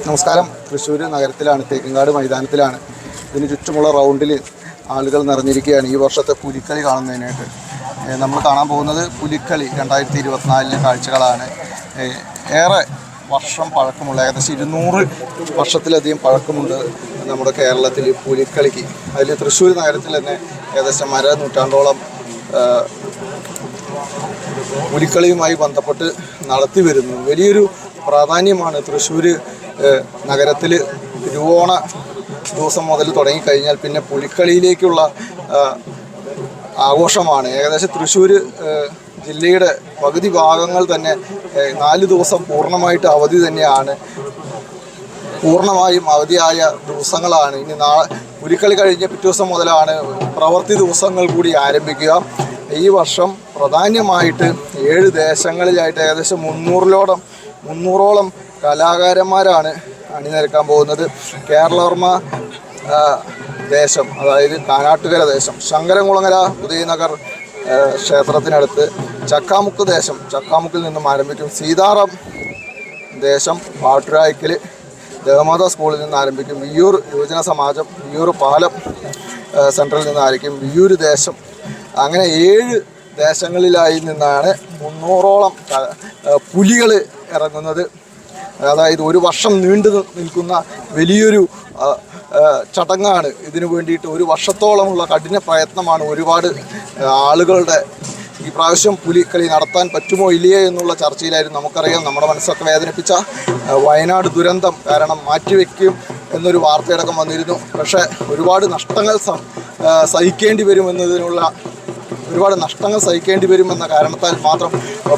നമസ്കാരം. തൃശ്ശൂർ നഗരത്തിലാണ്, തേക്കിൻകാട് മൈതാനത്തിലാണ്. ഇതിന് ചുറ്റുമുള്ള റൗണ്ടിൽ ആളുകൾ നിറഞ്ഞിരിക്കുകയാണ് ഈ വർഷത്തെ പുലിക്കളി കാണുന്നതിനായിട്ട്. നമ്മൾ കാണാൻ പോകുന്നത് പുലിക്കളി 2024 കാഴ്ചകളാണ്. ഏറെ വർഷം പഴക്കമുള്ള, ഏകദേശം 200 വർഷത്തിലധികം പഴക്കമുണ്ട് നമ്മുടെ കേരളത്തിൽ പുലിക്കളിക്ക്. അതിൽ തൃശ്ശൂർ നഗരത്തിൽ തന്നെ ഏകദേശം നൂറ്റാണ്ടോളം പുലിക്കളിയുമായി ബന്ധപ്പെട്ട് നടത്തി വരുന്നു. വലിയൊരു പ്രാധാന്യമാണ് തൃശ്ശൂർ നഗരത്തിൽ. തിരുവോണ ദിവസം മുതൽ തുടങ്ങിക്കഴിഞ്ഞാൽ പിന്നെ പുലിക്കളിയിലേക്കുള്ള ആഘോഷമാണ്. ഏകദേശം തൃശ്ശൂർ ജില്ലയുടെ പകുതി ഭാഗങ്ങൾ തന്നെ 4 ദിവസം പൂർണ്ണമായിട്ട് അവധി തന്നെയാണ്. പൂർണ്ണമായും അവധിയായ ദിവസങ്ങളാണ്. ഇനി പുലിക്കളി കഴിഞ്ഞ പിറ്റേ ദിവസം മുതലാണ് പ്രവൃത്തി ദിവസങ്ങൾ കൂടി ആരംഭിക്കുക. ഈ വർഷം പ്രധാനമായിട്ട് 7 ദേശങ്ങളിലായിട്ട് ഏകദേശം 300ഓളം കലാകാരന്മാരാണ് അണിനിരക്കാൻ പോകുന്നത്. കേരളവർമ്മ ദേശം, അതായത് കാനാട്ടുകര ദേശം, ശങ്കരൻകുളങ്ങര ഉദയനഗർ ക്ഷേത്രത്തിനടുത്ത് ചക്കാമുക്ക് ദേശം, ചക്കാമുക്കിൽ നിന്നും ആരംഭിക്കും. സീതാറാം ദേശം പാട്ടുരായ്ക്കൽ ദേവമാതാ സ്കൂളിൽ നിന്ന് ആരംഭിക്കും. വിയ്യൂർ യുവജന സമാജം, വിയ്യൂർ പാലം സെൻട്രലിൽ നിന്ന് ആരംഭിക്കും. വിയ്യൂർ ദേശം, അങ്ങനെ 7 ദേശങ്ങളിലായി നിന്നാണ് 300ഓളം പുലികൾ ഇറങ്ങുന്നത്. അതായത് ഒരു വർഷം നീണ്ടു നിൽക്കുന്ന വലിയൊരു ചടങ്ങാണ്. ഇതിനു വേണ്ടിയിട്ട് 1 വർഷത്തോളമുള്ള കഠിന പ്രയത്നമാണ്. ഒരുപാട് ആളുകളുടെ ഈ പ്രാവശ്യം പുലിക്കളി നടത്താൻ പറ്റുമോ ഇല്ലയോ എന്നുള്ള ചർച്ചയിലായിരുന്നു. നമുക്കറിയാം, നമ്മുടെ മനസ്സൊക്കെ വേദനിപ്പിച്ച വയനാട് ദുരന്തം കാരണം മാറ്റിവെക്കും എന്നൊരു വാർത്തയടക്കം വന്നിരുന്നു. പക്ഷേ ഒരുപാട് നഷ്ടങ്ങൾ സഹിക്കേണ്ടി വരുമെന്ന കാരണത്താൽ മാത്രം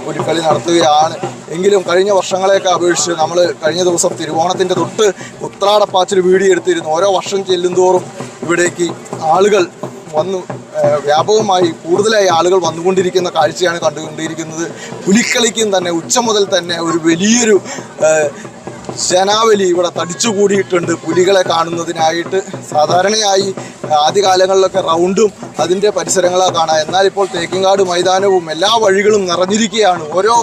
പുലിക്കളി നടത്തുകയാണ്. എങ്കിലും കഴിഞ്ഞ വർഷങ്ങളെയൊക്കെ അപേക്ഷിച്ച് നമ്മൾ കഴിഞ്ഞ ദിവസം തിരുവോണത്തിൻ്റെ തൊട്ട് ഉത്രാടപ്പാച്ചിൽ വീഡിയോ എടുത്തിരുന്നു. ഓരോ വർഷം ചെല്ലുന്തോറും ഇവിടേക്ക് ആളുകൾ വ്യാപകമായി കൂടുതലായി ആളുകൾ വന്നുകൊണ്ടിരിക്കുന്ന കാഴ്ചയാണ് കണ്ടുകൊണ്ടിരിക്കുന്നത്. പുലിക്കളിക്കും തന്നെ ഉച്ച മുതൽ തന്നെ ഒരു വലിയൊരു ജനാവലി ഇവിടെ തടിച്ചുകൂടിയിട്ടുണ്ട് പുലികളെ കാണുന്നതിനായിട്ട്. സാധാരണയായി ആദ്യകാലങ്ങളിലൊക്കെ റൗണ്ടും അതിൻ്റെ പരിസരങ്ങളാണ് കാണാം. എന്നാൽ ഇപ്പോൾ തേക്കിൻകാട് മൈതാനവും എല്ലാ വഴികളും നിറഞ്ഞിരിക്കുകയാണ്. ഓരോ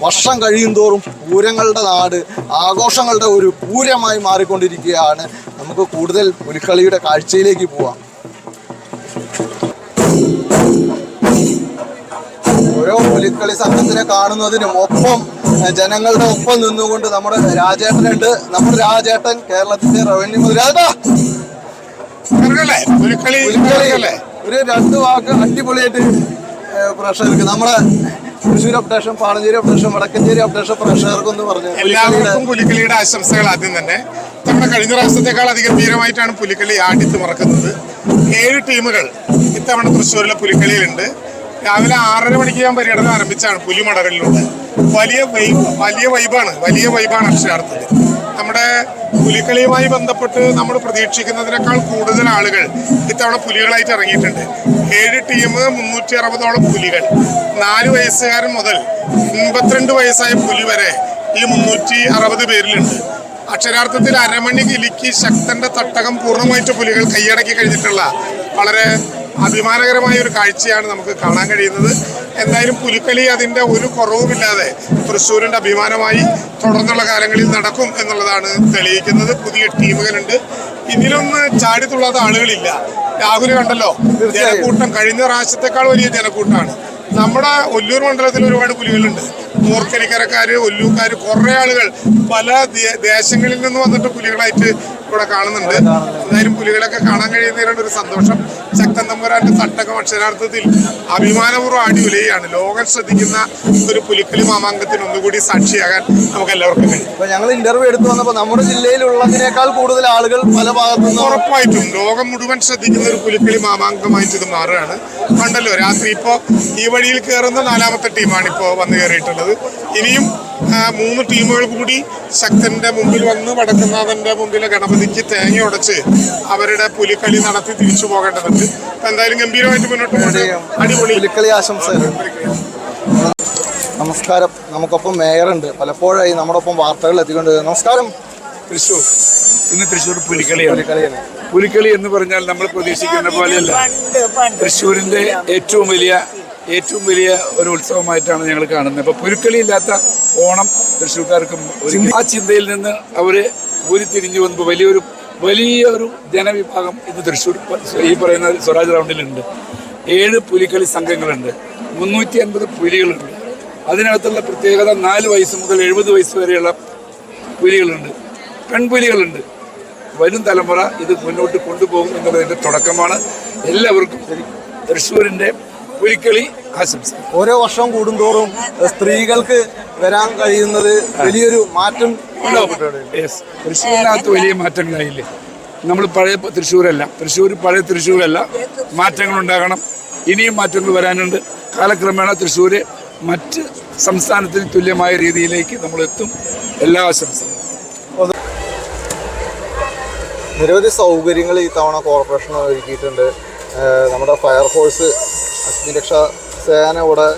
വർഷം കഴിയുന്തോറും പൂരങ്ങളുടെ നാട്, ആഘോഷങ്ങളുടെ ഒരു പൂരമായി മാറിക്കൊണ്ടിരിക്കുകയാണ്. നമുക്ക് കൂടുതൽ പുലിക്കളിയുടെ കാഴ്ചയിലേക്ക് പോവാം. ഓരോ പുലിക്കളി സംഘത്തിനെ കാണുന്നതിനും ഒപ്പം ജനങ്ങളുടെ ഒപ്പം നിന്നുകൊണ്ട് നമ്മുടെ രാജേട്ടനുണ്ട്. നമ്മുടെ രാജേട്ടൻ കേരളത്തിന്റെ റവന്യൂ മന്ത്രി. ഒരു 2 വാക്ക് അടിപൊളിയായിട്ട് പ്രേക്ഷകർക്ക്, നമ്മുടെ Thrissur updation, Panancheri updation, Vadakkanchery updation പ്രേക്ഷകർക്കൊന്ന് പറഞ്ഞു. എല്ലാവർക്കും പുലിക്കളിയുടെ ആശംസകൾ. ആദ്യം തന്നെ നമ്മുടെ കഴിഞ്ഞ പ്രാവശ്യത്തെക്കാൾ അധികം ധീരമായിട്ടാണ് പുലിക്കളി ആടിത്ത് മറക്കുന്നത്. 7 ടീമുകൾ ഇത്തവണ തൃശ്ശൂരിലെ പുലിക്കളിയിലുണ്ട്. രാവിലെ 6:30 മണിക്ക് ഞാൻ പര്യടനം ആരംഭിച്ചാണ് പുലിമടകളിലൂടെ. വലിയ വൈബാണ് അക്ഷരാർത്ഥത്തിൽ. നമ്മുടെ പുലിക്കളിയുമായി ബന്ധപ്പെട്ട് നമ്മൾ പ്രതീക്ഷിക്കുന്നതിനേക്കാൾ കൂടുതൽ ആളുകൾ ഇത്തവണ പുലികളായിട്ട് ഇറങ്ങിയിട്ടുണ്ട്. 7 ടീം, 360ഓളം പുലികൾ. 4 വയസ്സുകാരൻ മുതൽ 82 വയസ്സായ പുലി വരെ ഈ 360 പേരിലുണ്ട്. അക്ഷരാർത്ഥത്തിൽ അരമണി കിലുക്കി ശക്തന്റെ തട്ടകം പൂർണ്ണമായിട്ട് പുലികൾ കൈയടക്കി കഴിഞ്ഞിട്ടുള്ള വളരെ അഭിമാനകരമായ ഒരു കാഴ്ചയാണ് നമുക്ക് കാണാൻ കഴിയുന്നത്. എന്തായാലും പുലിക്കളി അതിൻ്റെ ഒരു കുറവുമില്ലാതെ തൃശ്ശൂരിൻ്റെ അഭിമാനമായി തുടർന്നുള്ള കാലങ്ങളിൽ നടക്കും എന്നുള്ളതാണ് തെളിയിക്കുന്നത്. പുതിയ ടീമുകളുണ്ട്. ഇതിലൊന്ന് ചാടിത്തുള്ളാത്ത ആളുകളില്ല. രാഹുൽ കണ്ടല്ലോ, ജനക്കൂട്ടം കഴിഞ്ഞ പ്രാവശ്യത്തെക്കാൾ വലിയ ജനക്കൂട്ടമാണ്. നമ്മുടെ ഒല്ലൂർ മണ്ഡലത്തിൽ ഒരുപാട് പുലികളുണ്ട്. മൂർക്കരിക്കരക്കാര്, ഒല്ലൂക്കാര്, കുറേ ആളുകൾ പല ദേശങ്ങളിൽ നിന്ന് വന്നിട്ട് പുലികളായിട്ട് ഇവിടെ കാണുന്നുണ്ട്. എന്തായാലും പുലികളൊക്കെ കാണാൻ കഴിയുന്നതിനുള്ള ഒരു സന്തോഷം. ശക്തൻ തമ്പുരാന്റെ തട്ടകം അക്ഷരാർത്ഥത്തിൽ അഭിമാനപൂർവ്വം ആടി ഉലയാണ്. ലോകം ശ്രദ്ധിക്കുന്ന ഒരു പുലിക്കളി മാമാങ്കത്തിന് ഒന്നുകൂടി സാക്ഷിയാകാൻ നമുക്ക് എല്ലാവർക്കും കഴിയും. ഞങ്ങൾ ഇന്റർവ്യൂ എടുത്തു വന്നപ്പോൾ നമ്മുടെ ജില്ലയിലുള്ളതിനേക്കാൾ കൂടുതൽ ആളുകൾ പല ഭാഗത്തുനിന്ന് ഉറപ്പായിട്ടും ലോകം മുഴുവൻ ശ്രദ്ധിക്കുന്ന ഒരു പുലിക്കളി മാമാങ്കമായിട്ട് ഇത് മാറുകയാണ്. കണ്ടല്ലോ, രാത്രി ഇപ്പോൾ ഈ വഴിയിൽ കയറുന്ന 4ാമത്തെ ടീമാണ് ഇപ്പോൾ വന്നു കയറിയിട്ടുള്ളത്. ഇനിയും 3 ടീമുകൾ കൂടി ശക്തന്റെ മുമ്പിൽ വന്ന് വടക്കുന്നാഥന്റെ മുമ്പിലെ ഗണപതിക്ക് തേങ്ങ ഉടച്ച് അവരുടെ പുലിക്കളി നടത്തി തിരിച്ചു പോകേണ്ടതുണ്ട്. എന്തായാലും ഗംഭീരമായിട്ട് മുന്നോട്ട് പോകട്ടെ. അടിപൊളി പുലിക്കളി ആശംസകൾ. നമസ്കാരം. നമുക്കൊപ്പം മേയറുണ്ട്. പലപ്പോഴായി നമ്മുടെ ഒപ്പം വാർത്തകൾ എത്തിക്കൊണ്ട്. നമസ്കാരം. തൃശ്ശൂർ ഇന്ന് തൃശ്ശൂർ പുലിക്കളിയാണ്. പുലിക്കളി എന്ന് പറഞ്ഞാൽ നമ്മൾ പ്രതീക്ഷിക്കുന്ന പോലെയല്ല. തൃശ്ശൂരിൻ്റെ ഏറ്റവും വലിയ ഒരു ഉത്സവമായിട്ടാണ് ഞങ്ങൾ കാണുന്നത്. അപ്പോൾ പുലിക്കളി ഇല്ലാത്ത ഓണം തൃശ്ശൂർക്കാർക്കും ആ ചിന്തയിൽ നിന്ന് അവര് ഉരുത്തിരിഞ്ഞു വന്നപ്പോൾ വലിയൊരു ജനവിഭാഗം ഇന്ന് തൃശ്ശൂർ ഈ പറയുന്ന സ്വരാജ് റൗണ്ടിലുണ്ട്. 7 പുലിക്കളി സംഘങ്ങളുണ്ട്, 350 പുലികളുണ്ട്. അതിനകത്തുള്ള പ്രത്യേകത 4 വയസ്സ് മുതൽ 70 വയസ്സ് വരെയുള്ള പുലികളുണ്ട്, പെൺപുലികളുണ്ട്. വരും തലമുറ ഇത് മുന്നോട്ട് കൊണ്ടുപോകും എന്നുള്ളതിൻ്റെ തുടക്കമാണ്. എല്ലാവർക്കും തൃശ്ശൂരിൻ്റെ പുലിക്കളി ആശംസ. ഓരോ വർഷം കൂടുന്തോറും സ്ത്രീകൾക്ക് വരാൻ കഴിയുന്നത് വലിയൊരു മാറ്റം തൃശ്ശൂരിനകത്ത് വലിയ മാറ്റങ്ങളായില്ലേ. നമ്മൾ പഴയ പഴയ തൃശ്ശൂരല്ല. മാറ്റങ്ങളുണ്ടാകണം, ഇനിയും മാറ്റങ്ങൾ വരാനുണ്ട്. കാലക്രമേണ തൃശ്ശൂർ മറ്റ് സംസ്ഥാനത്തിന് തുല്യമായ രീതിയിലേക്ക് നമ്മൾ എത്തും. എല്ലാ ആശംസകളും. നിരവധി സൗകര്യങ്ങൾ ഈ തവണ കോർപ്പറേഷൻ ഒരുക്കിയിട്ടുണ്ട്. നമ്മുടെ ഫയർഫോഴ്സ്, അഗ്നിരക്ഷാ സേന ഇവിടെ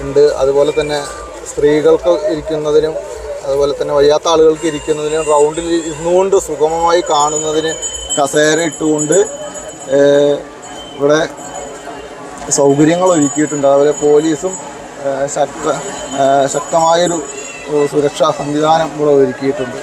ഉണ്ട്. അതുപോലെ തന്നെ സ്ത്രീകൾക്ക് ഇരിക്കുന്നതിനും അതുപോലെ തന്നെ വയ്യാത്ത ആളുകൾക്ക് ഇരിക്കുന്നതിനും റൗണ്ടിൽ ഇരുന്നുകൊണ്ട് സുഗമമായി കാണുന്നതിന് കസേര ഇട്ടുകൊണ്ട് ഇവിടെ സൗകര്യങ്ങൾ ഒരുക്കിയിട്ടുണ്ട്. അതുപോലെ പോലീസും ശക്തമായൊരു സുരക്ഷാ സംവിധാനം ഇവിടെ ഒരുക്കിയിട്ടുണ്ട്.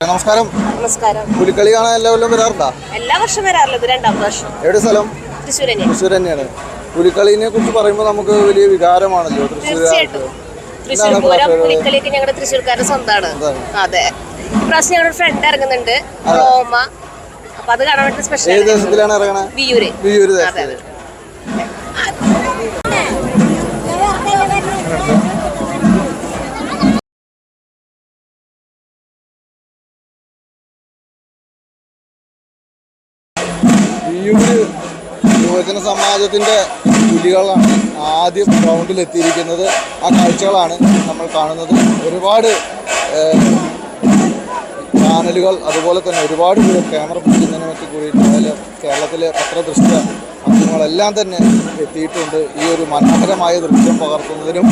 നമസ്കാരം. നമസ്കാരം. പുലിക്കളി കാണാൻ എല്ലാ കൊല്ലം വരാറുണ്ടോ? എല്ലാ വർഷം വരാറില്ല, ഇത് 2ാമത്തെ വർഷം. എവിടെ സ്ഥലം? തൃശ്ശൂർ തന്നെയാണ്. പുലിക്കളിനെ കുറിച്ച് പറയുമ്പോൾ നമുക്ക് വലിയ വികാരമാണല്ലോ തീർച്ചയായിട്ടും. തൃശ്ശൂർ പൂരം പുലിക്കളിയൊക്കെ ഞങ്ങളുടെ തൃശ്ശൂർക്കാരുടെ സ്വന്തമാണ്. അതെ, ഇപ്രാവശ്യം ഞങ്ങളുടെ ഫ്രണ്ട് ഇറങ്ങുന്നുണ്ട്, റോമ. അപ്പൊ അത് കാണാൻ വേണ്ടി സ്പെഷ്യൽ. ഏത് ദേശത്തിലാണ് ഇറങ്ങണത്? വിയൂര്. ദേശത്തിൽ. വിയൂര് യുവജന സമാജത്തിന്റെ പുലികളാണ് ആദ്യം ഗ്രൗണ്ടിൽ എത്തിയിരിക്കുന്നത്. ആ കാഴ്ചകളാണ് നമ്മൾ കാണുന്നത്. ഒരുപാട് ചാനലുകൾ, അതുപോലെ തന്നെ ഒരുപാട് പേർ ക്യാമറ പിടിക്കുന്നതിനെ പറ്റി കൂടിയിട്ട് കേരളത്തിലെ പത്രദൃശ്യ മാധ്യമങ്ങളെല്ലാം തന്നെ എത്തിയിട്ടുണ്ട് ഈ ഒരു മനോഹരമായ ദൃശ്യം പകർത്തുന്നതിനും.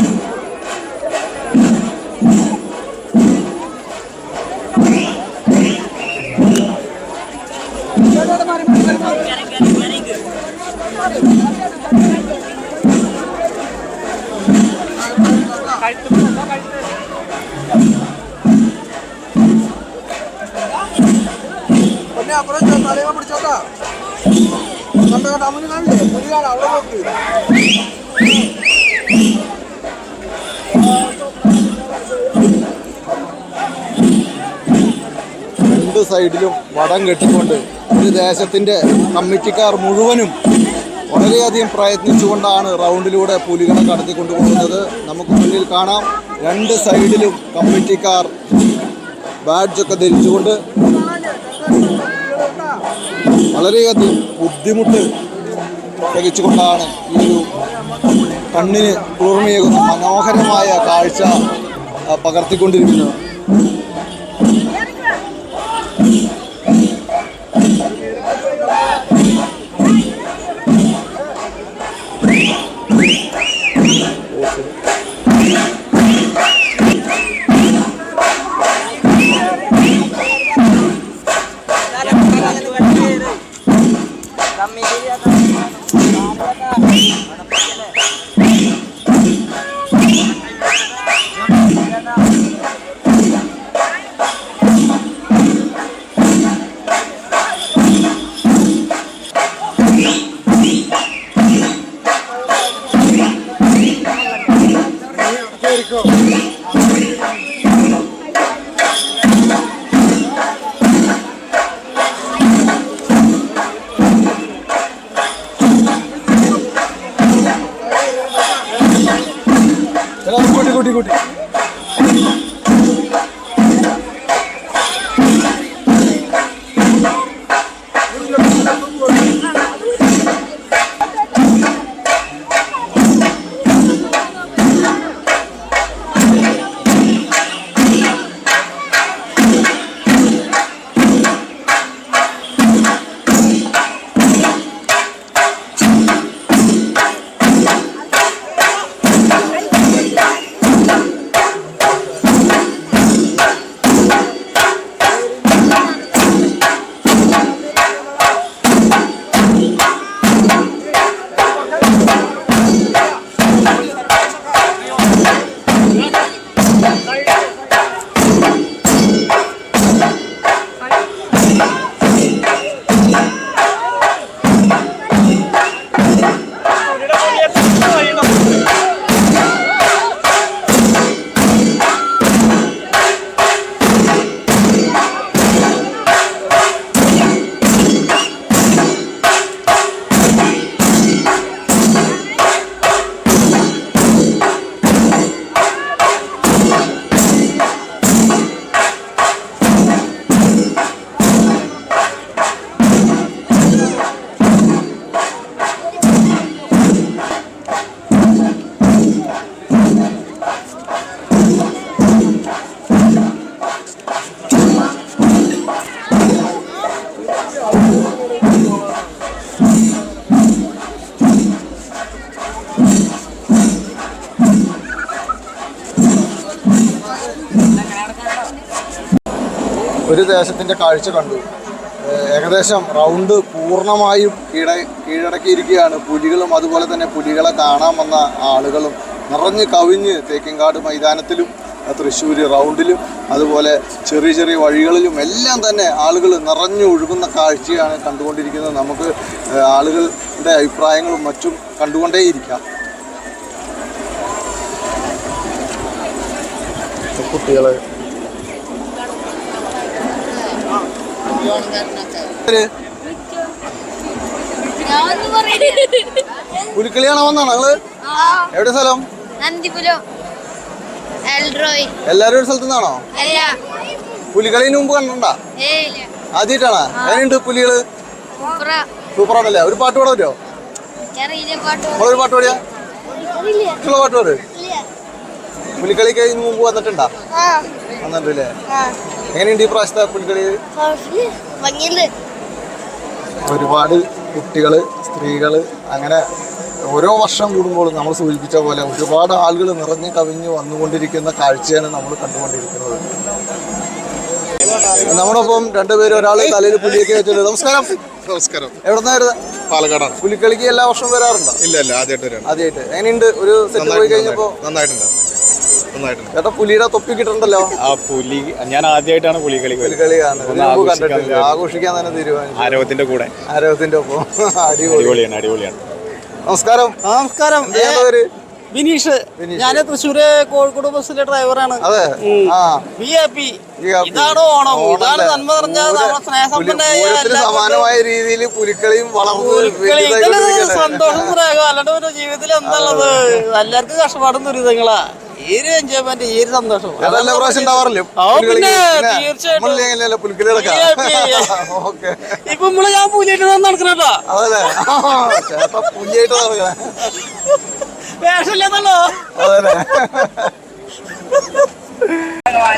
രണ്ട് സൈഡിലും വടം കെട്ടിക്കൊണ്ട് ഒരു ദേശത്തിൻ്റെ കമ്മിറ്റിക്കാർ മുഴുവനും വളരെയധികം പ്രയത്നിച്ചുകൊണ്ടാണ് റൗണ്ടിലൂടെ പുലികളെ കടത്തിക്കൊണ്ടുപോകുന്നത്. നമുക്ക് മുന്നിൽ കാണാം, രണ്ട് സൈഡിലും കമ്മിറ്റിക്കാർ ബാഡ്ജൊക്കെ ധരിച്ചുകൊണ്ട് വളരെയധികം ബുദ്ധിമുട്ട് സഹിച്ചുകൊണ്ടാണ് ഈ ഒരു കണ്ണിന് കുളിർമയേകുന്ന മനോഹരമായ കാഴ്ച പകർത്തിക്കൊണ്ടിരിക്കുന്നത്. ഒരു ദേശത്തിൻ്റെ കാഴ്ച കണ്ടു. ഏകദേശം റൗണ്ട് പൂർണ്ണമായും കീഴടക്കിയിരിക്കുകയാണ്. പുലികളും അതുപോലെ തന്നെ പുലികളെ കാണാൻ വന്ന ആളുകളും നിറഞ്ഞ് കവിഞ്ഞ് തേക്കിൻകാട് മൈതാനത്തിലും തൃശ്ശൂർ റൗണ്ടിലും അതുപോലെ ചെറിയ ചെറിയ വഴികളിലും എല്ലാം തന്നെ ആളുകൾ നിറഞ്ഞു ഒഴുകുന്ന കാഴ്ചയാണ് കണ്ടുകൊണ്ടിരിക്കുന്നത്. നമുക്ക് ആളുകളുടെ അഭിപ്രായങ്ങളും മറ്റും കണ്ടുകൊണ്ടേയിരിക്കാം. കുട്ടികള് പുലിക്കളി കാണാൻ വന്നാണ് നിങ്ങള്? എവിടെ സ്ഥലം? എല്ലാരും ഒരു സ്ഥലത്തു നിന്നാണോ? പുലികളിന് മുമ്പ് കണ്ടിട്ടുണ്ടാ? ആദ്യമായിട്ടാണോ? എങ്ങനെയുണ്ട് പുലികള്? സൂപ്പറാണല്ലേ. ഒരു പാട്ട് പാടാൻ പറ്റുമോ? നമ്മളൊരു പാട്ട് പാടിയാ? ഇഷ്ടമുള്ള പാട്ട് പാട്. പുലിക്കളിക്ക് ഇതിന് മുമ്പ് വന്നിട്ടുണ്ടാ? വന്നിട്ടില്ലേ? എങ്ങനെയുണ്ട് ഈ പ്രാവശ്യത്തെ പുലിക്കളി? ഒരുപാട് കുട്ടികള്, സ്ത്രീകള്, അങ്ങനെ ഓരോ വർഷം കൂടുമ്പോഴും നമ്മൾ സൂചിപ്പിച്ച പോലെ ഒരുപാട് ആളുകൾ നിറഞ്ഞു കവിഞ്ഞ് വന്നുകൊണ്ടിരിക്കുന്ന കാഴ്ചയാണ് നമ്മൾ കണ്ടുകൊണ്ടിരിക്കുന്നത്. നമ്മളിപ്പം രണ്ടുപേരും, ഒരാള് തലയിൽ പുലിയൊക്കെ വെച്ചിട്ടുണ്ട്. നമസ്കാരം. നമസ്കാരം. എവിടെന്നാ വരുന്നത്? പാലക്കാടാണ്. പുലിക്കളിക്ക് എല്ലാ വർഷവും വരാറുണ്ടോ? ഇല്ല, ആദ്യമായിട്ട് വരാണ്. ആദ്യമായിട്ട്. എങ്ങനെയുണ്ട് ഒരു സെറ്റ് പോയി കഴിഞ്ഞപ്പോ? നന്നായിട്ടുണ്ട്. ചേട്ടാ പുലിയുടെ തൊപ്പി കിട്ടണ്ടല്ലോ. ആ പുലി ഞാൻ ആദ്യമായിട്ടാണ് പുലികളി കണ്ടിട്ടില്ല. ആഘോഷിക്കാൻ തന്നെ തീരുമാനിച്ചു. ആരവത്തിന്റെ ഒപ്പം. അടിപൊളിയാണ്. നമസ്കാരം. നമസ്കാരം. ബിനീഷ്. ഞാൻ തൃശ്ശൂര് കോഴിക്കോട് ബസ്സിലെ ഡ്രൈവറാണ്. അതെ. ഇതാണ് ഓണം. ഇതാണ് നന്മ നിറഞ്ഞ സ്നേഹസമ്പന്നമായ സമാനമായ രീതിയിൽ പുലിക്കളിയും വളർന്നു. സന്തോഷം സ്നേഹം. അല്ലാണ്ട് ഒരു ജീവിതത്തിൽ എന്താണുള്ളത്? എല്ലാവർക്കും കഷ്ടപ്പാടും ദുരിതങ്ങളാ. ഈ ഒരു എൻജോയ്മെന്റ്, ഈ ഒരു സന്തോഷം എല്ലാ പ്രാവശ്യം ഉണ്ടാവാറില്ലേ? ഇപ്പൊ നമ്മള് ഞാൻ പുലിയായിട്ട് നടക്കണോ? അതല്ലേ പുലിയായിട്ട് നടക്കണേ. വേഷമില്ലെന്നല്ലോ. അതല്ലേ.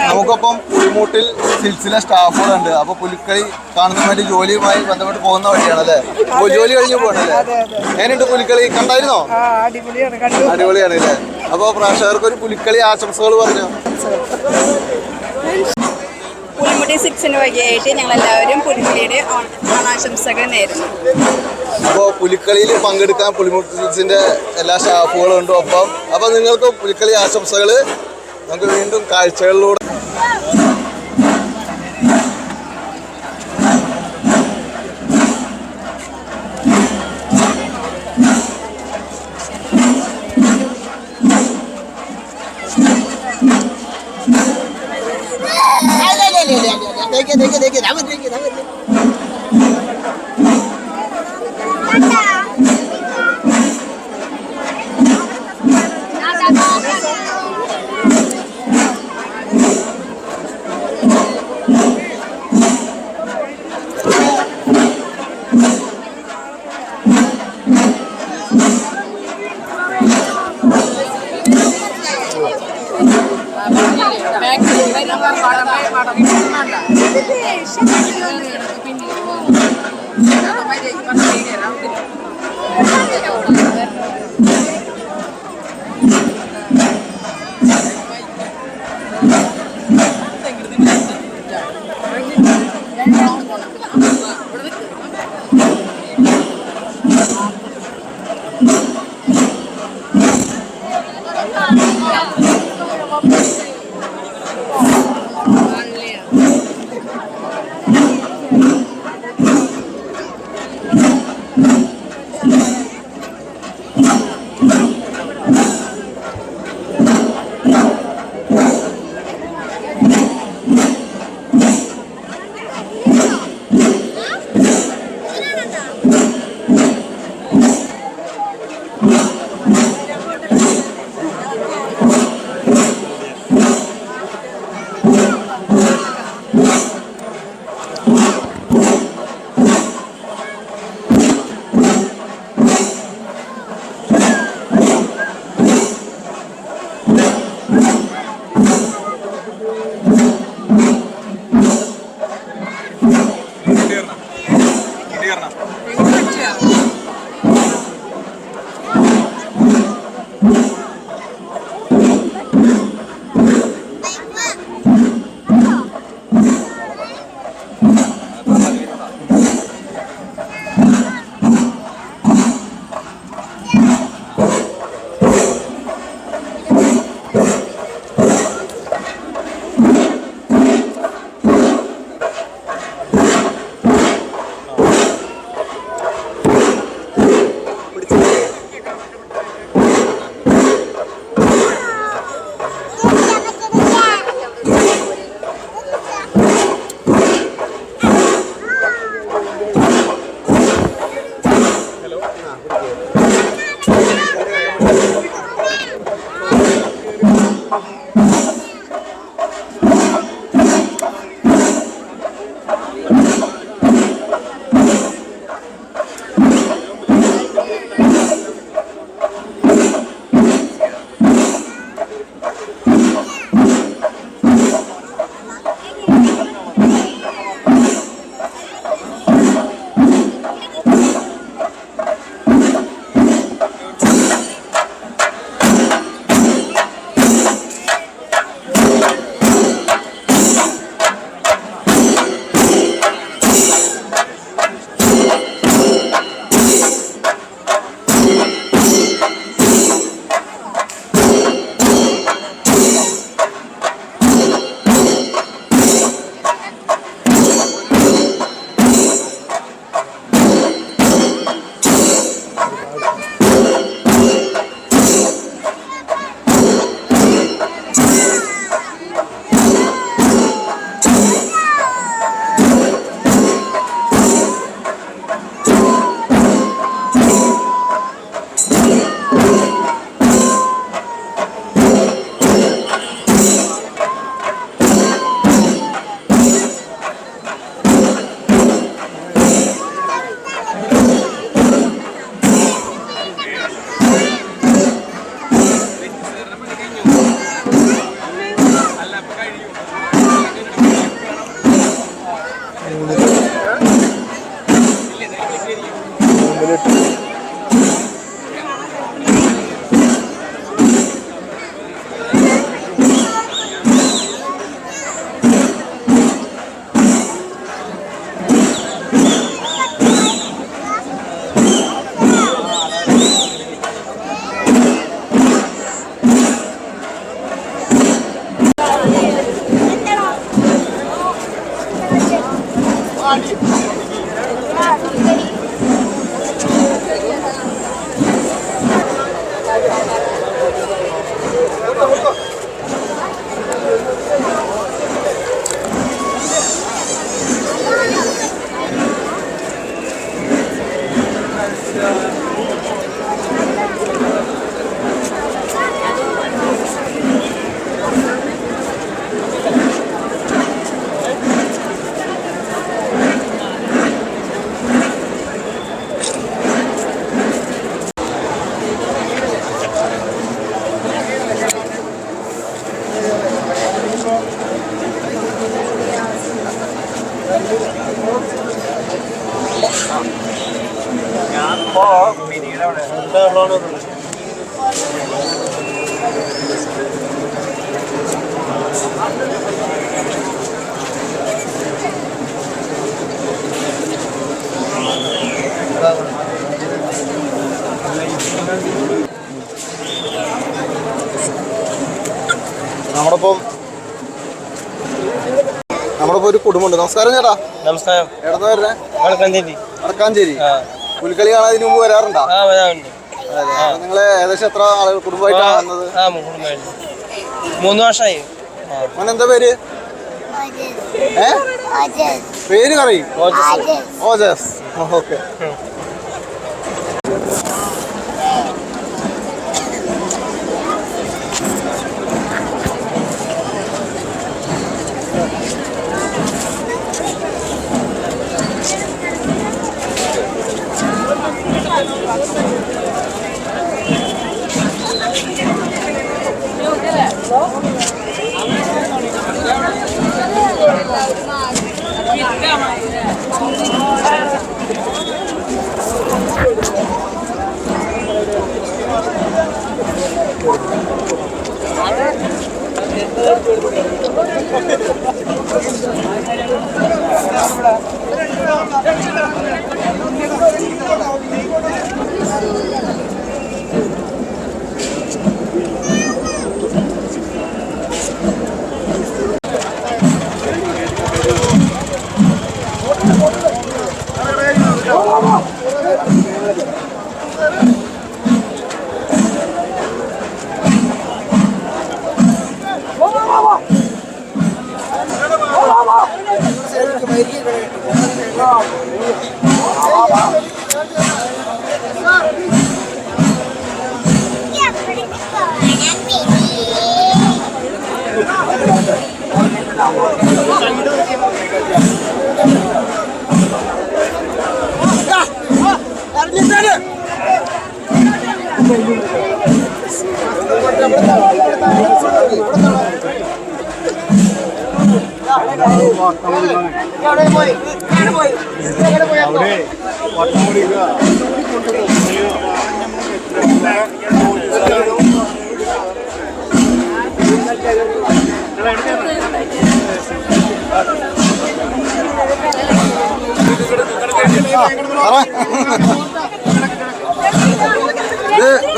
നമുക്കൊപ്പം പുലിമൂട്ടിൽ സിൽസിലെ സ്റ്റാഫുകളുണ്ട്. അപ്പൊ പുലിക്കളി കാണുന്ന വേണ്ടി ജോലിയുമായി ബന്ധപ്പെട്ട് പോകുന്ന വഴിയാണ് അല്ലേ? ജോലി കഴിഞ്ഞു പോകണല്ലേ? എങ്ങനെയുണ്ട് പുലിക്കളി? കണ്ടായിരുന്നോ? അടിപൊളിയാണ് അല്ലേ? അപ്പൊ പ്രേക്ഷകർക്ക് ഒരു പുലിക്കളി ആശംസകൾ പറഞ്ഞു. പുലിമുട്ടി 6 വഴിയായിട്ട് ഞങ്ങളെല്ലാവരും പുലിക്കളിയുടെ ഓണാശംസകൾ നേരുന്നു. അപ്പോൾ പുലിക്കളിയിൽ പങ്കെടുക്കാൻ പുലിമുട്ടി 6ന്റെ എല്ലാ സ്റ്റാഫുകളും ഉണ്ട് ഒപ്പം. അപ്പൊ നിങ്ങൾക്ക് പുലിക്കളി ആശംസകൾ. നമുക്ക് വീണ്ടും കാഴ്ചകളിലൂടെ നമ്മളിപ്പോ ഒരു കുടുംബമുണ്ട്. നമസ്കാരം ചേട്ടാ. നമസ്കാരം. എവിടുന്ന് വരുന്നേ? വടക്കാഞ്ചേരി. പുലിക്കളി കാണാൻ ഇതിനു മുമ്പ് വരാറുണ്ടോ? നിങ്ങള് ഏകദേശം എത്ര ആളുകൾ കുടുംബമായിട്ടാണ് വന്നത്? 3 വർഷമായി. മോനെന്താ പേര്? പേര് പറയും. ഓജസ്. ഓക്കെ.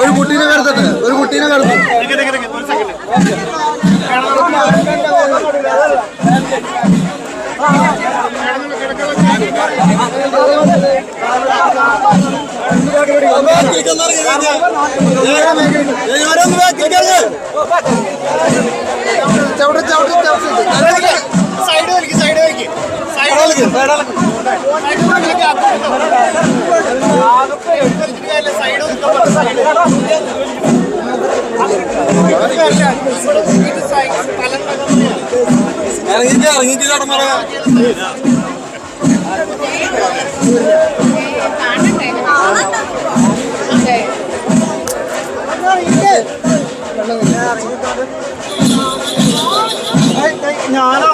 ഒരു കുട്ടീനെ കടത്തട്ടെ, ഒരു കുട്ടീനെ കടത്തും. ഇറങ്ങിക്ക് കടമറ ഞാനോ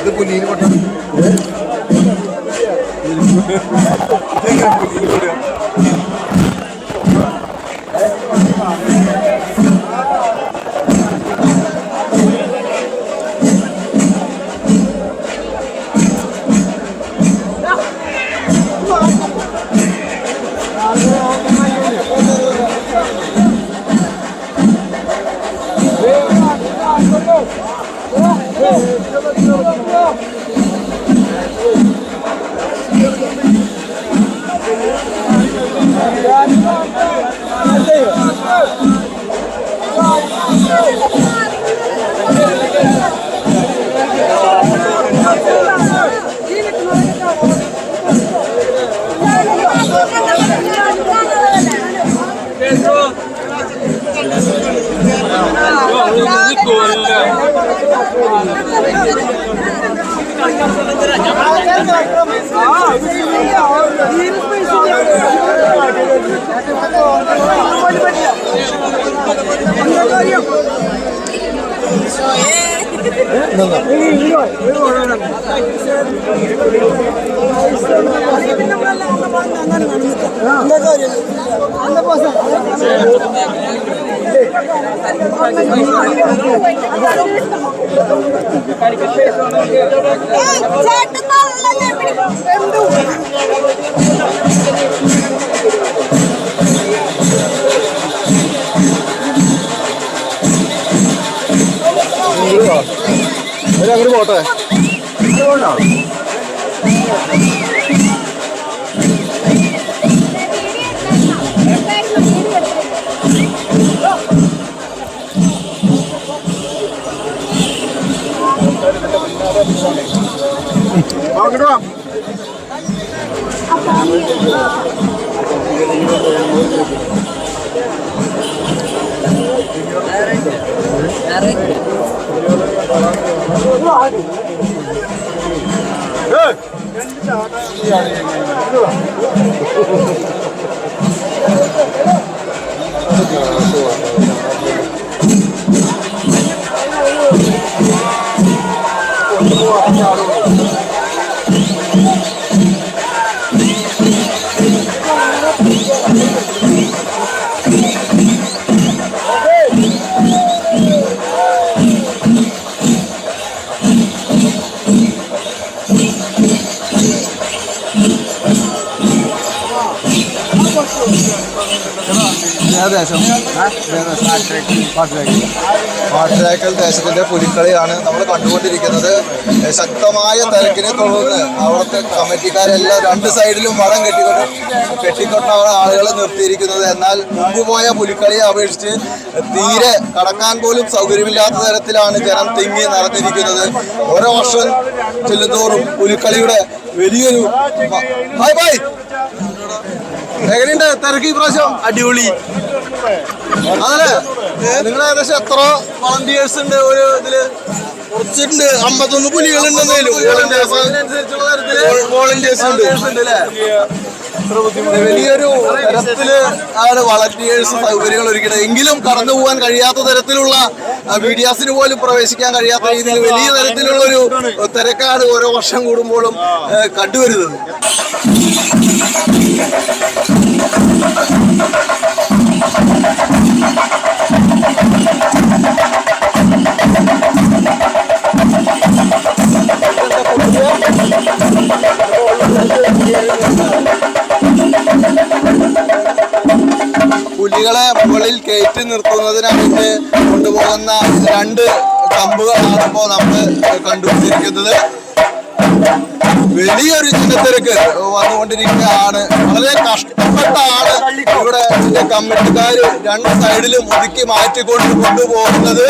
ഇത് പുലിയിൽ കൊണ്ട അങ്ങോട്ട് പോട്ടെ. അങ്ങോട്ട് വാ. പാട്ട്രാക്കൽ ദേശത്തിന്റെ പുലിക്കളിയാണ് നമ്മൾ കണ്ടുകൊണ്ടിരിക്കുന്നത്. ശക്തമായ തിരക്കിനെ തുടർന്ന് അവിടുത്തെ കമ്മിറ്റിക്കാരെല്ലാം രണ്ട് സൈഡിലും വളം കെട്ടിക്കൊണ്ടാണ് ആളുകളെ നിർത്തിയിരിക്കുന്നത്. എന്നാൽ മുമ്പ് പോയ പുലിക്കളിയെ അപേക്ഷിച്ച് തീരെ കടക്കാൻ പോലും സൗകര്യമില്ലാത്ത തരത്തിലാണ് ജനം തിങ്ങി നടന്നിരിക്കുന്നത്. ഓരോ വർഷം ചെല്ലുന്തോറും പുലിക്കളിയുടെ വലിയൊരു എങ്ങനെയുണ്ട് തിരക്ക് ഈ പ്രാവശ്യം? അടിപൊളി. അതല്ലേ, നിങ്ങൾ ഏകദേശം എത്ര വളണ്ടിയേഴ്സ് ഉണ്ട് ഒരു ഇതില്? കുറച്ചുണ്ട്, 51 പുലികളുണ്ട്. വോളണ്ടിയേഴ്സ് ഉണ്ട് അല്ലേ? വലിയൊരു തരത്തില് ആണ് വളണ്ടിയേഴ്സ് സൗകര്യങ്ങൾ ഒരുക്കുന്നത്. എങ്കിലും കടന്നു പോകാൻ കഴിയാത്ത തരത്തിലുള്ള മീഡിയാസിന് പോലും പ്രവേശിക്കാൻ കഴിയാത്ത രീതിയിൽ വലിയ തരത്തിലുള്ള ഒരു തിരക്കാണ് ഓരോ വർഷം കൂടുമ്പോഴും കണ്ടുവരുന്നത്. പുലികളെ മുകളിൽ കയറ്റി നിർത്തുന്നതിനായിട്ട് കൊണ്ടുപോകുന്ന 2 കമ്പുകളാണ് ഇപ്പോൾ നമ്മൾ കണ്ടുകൊണ്ടിരിക്കുന്നത്. വലിയൊരു ജനത്തിരക്ക് വന്നുകൊണ്ടിരിക്കുകയാണ്. വളരെ കഷ്ടപ്പെട്ടാണ് ഇവിടെ കമ്മിറ്റിക്കാർ 2 സൈഡിലും ഒതുക്കി മാറ്റിക്കൊണ്ട് കൊണ്ടുപോകുന്നത്.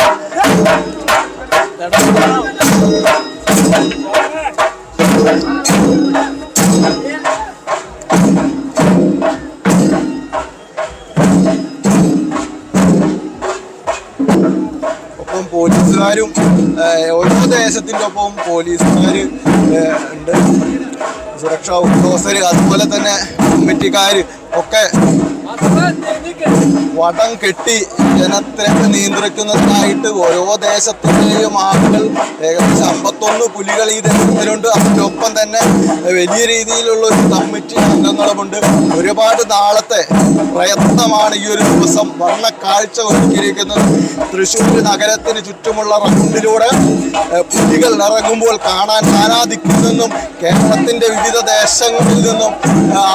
ഒപ്പം പോലീസുകാരും ഓരോ ദേശത്തിൻ്റെ ഒപ്പം പോലീസുകാർ ഉണ്ട്, സുരക്ഷാ ഉദ്യോഗസ്ഥർ, അതുപോലെ തന്നെ കമ്മിറ്റിക്കാർ ഒക്കെ വടം കെട്ടി ജനത്തിരക്ക് നിയന്ത്രിക്കുന്നതിനായിട്ട് ഓരോ ദേശത്തിൻ്റെയും ആളുകൾ ഏകദേശം 51 പുലികൾ ഈ ദേശത്തിലുണ്ട്. അതിനൊപ്പം തന്നെ വലിയ രീതിയിലുള്ള ഒരു കമ്മിറ്റി അംഗങ്ങളുമുണ്ട്. ഒരുപാട് നാളത്തെ പ്രയത്നമാണ് ഈ ഒരു ദിവസം വർണ്ണക്കാഴ്ച ഒരുക്കിയിരിക്കുന്നത്. തൃശ്ശൂർ നഗരത്തിന് ചുറ്റുമുള്ള റൗണ്ടിലൂടെ പുലികൾ ഇറങ്ങുമ്പോൾ കാണാൻ നാനാദിക്കിൽ നിന്നും കേരളത്തിൻ്റെ വിവിധ ദേശങ്ങളിൽ നിന്നും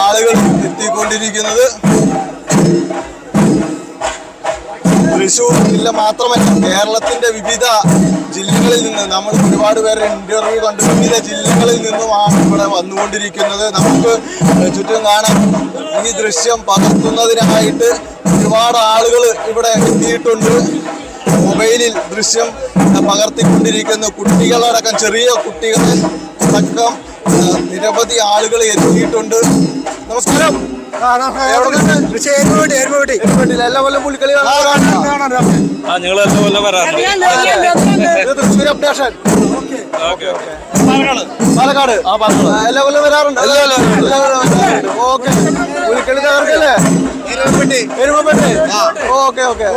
ആളുകൾ എത്തിക്കൊണ്ടിരിക്കുന്നത്. തൃശ്ശൂർ ജില്ല മാത്രമല്ല, കേരളത്തിന്റെ വിവിധ ജില്ലകളിൽ നിന്ന് നമ്മൾ ഒരുപാട് പേരുടെ ഇന്റർവ്യൂ കണ്ട് വിവിധ ജില്ലകളിൽ നിന്നുമാണ് ഇവിടെ വന്നുകൊണ്ടിരിക്കുന്നത്. നമുക്ക് ചുറ്റും കാണാം. ഈ ദൃശ്യം പകർത്തുന്നതിനായിട്ട് ഒരുപാട് ആളുകൾ ഇവിടെ എത്തിയിട്ടുണ്ട്. മൊബൈലിൽ ദൃശ്യം പകർത്തിക്കൊണ്ടിരിക്കുന്ന കുട്ടികളടക്കം, ചെറിയ കുട്ടികളെ അടക്കം നിരവധി ആളുകൾ എത്തിയിട്ടുണ്ട്. നമസ്കാരം. എല്ലാ കൊല്ലം പുലിക്കളി തൃശ്ശൂർ അപ്ഡേഷൻ പാലക്കാട് എല്ലാ കൊല്ലം വരാറുണ്ട്. ഓക്കെ, പുലിക്കളി തകർക്കല്ലേ? എരുമപ്പെട്ടി. Okay okay.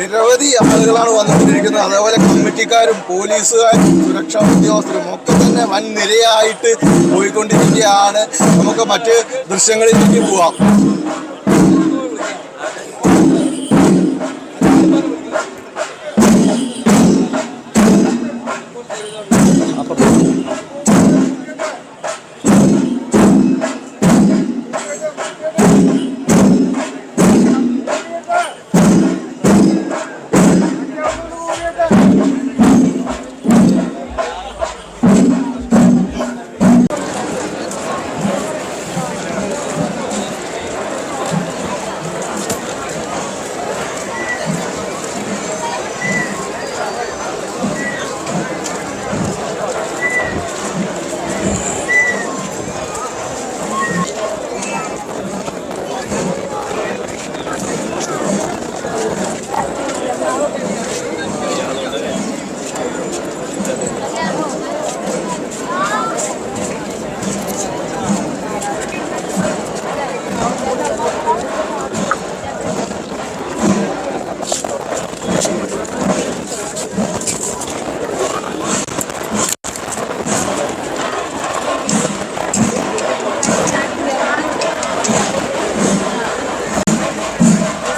നിരവധി ആളുകളാണ് വന്നുകൊണ്ടിരിക്കുന്നത്. അതേപോലെ കമ്മിറ്റിക്കാരും പോലീസുകാരും സുരക്ഷാ ഉദ്യോഗസ്ഥരും ഒക്കെ തന്നെ വൻ നിരയായിട്ട് പോയിക്കൊണ്ടിരിക്കുകയാണ്. നമുക്ക് മറ്റ് ദൃശ്യങ്ങളിലേക്ക് പോവാം.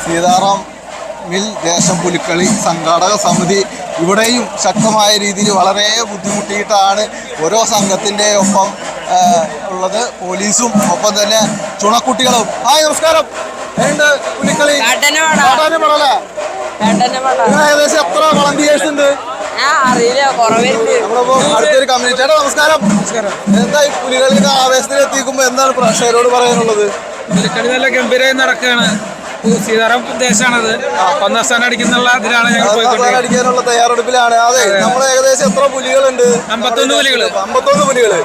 സീതാറാം മിൽ ദേശം പുലിക്കളി സംഘാടക സമിതി ഇവിടെയും ശക്തമായ രീതിയിൽ വളരെ ബുദ്ധിമുട്ടിയിട്ടാണ് ഓരോ സംഘത്തിൻ്റെ ഒപ്പം ഉള്ളത്. പോലീസും ഒപ്പം തന്നെ ചുണക്കുട്ടികളും. ഹായ്, നമസ്കാരം. എങ്ങനെയുണ്ട് പുലിക്കളി? ഏകദേശം എത്ര വളണ്ടിയേഴ്സ് ഉണ്ട്? നമ്മളിപ്പോ അടുത്തൊരു കമ്മ്യൂണിറ്റി. ചേട്ടാ നമസ്കാരം. എന്താ ഈ പുലികളിയുടെ ആവേശത്തിൽ എത്തിക്കുമ്പോ എന്താണ് പ്രേക്ഷകരോട് പറയാനുള്ളത്? പുലിക്കളി നല്ല ഗംഭീരമായി നടക്കുകയാണ്. സീതാറാം ദേശമാണത്. 1ാം സ്ഥാനം അടിക്കുന്നുള്ള ഇതിലാണ് ഞങ്ങൾ അടിക്കാനുള്ള തയ്യാറെടുപ്പിലാണ്. അതെ, നമ്മൾ ഏകദേശം എത്ര പുലികളുണ്ട്? 51 പുലികള്. 51 പുലികള്.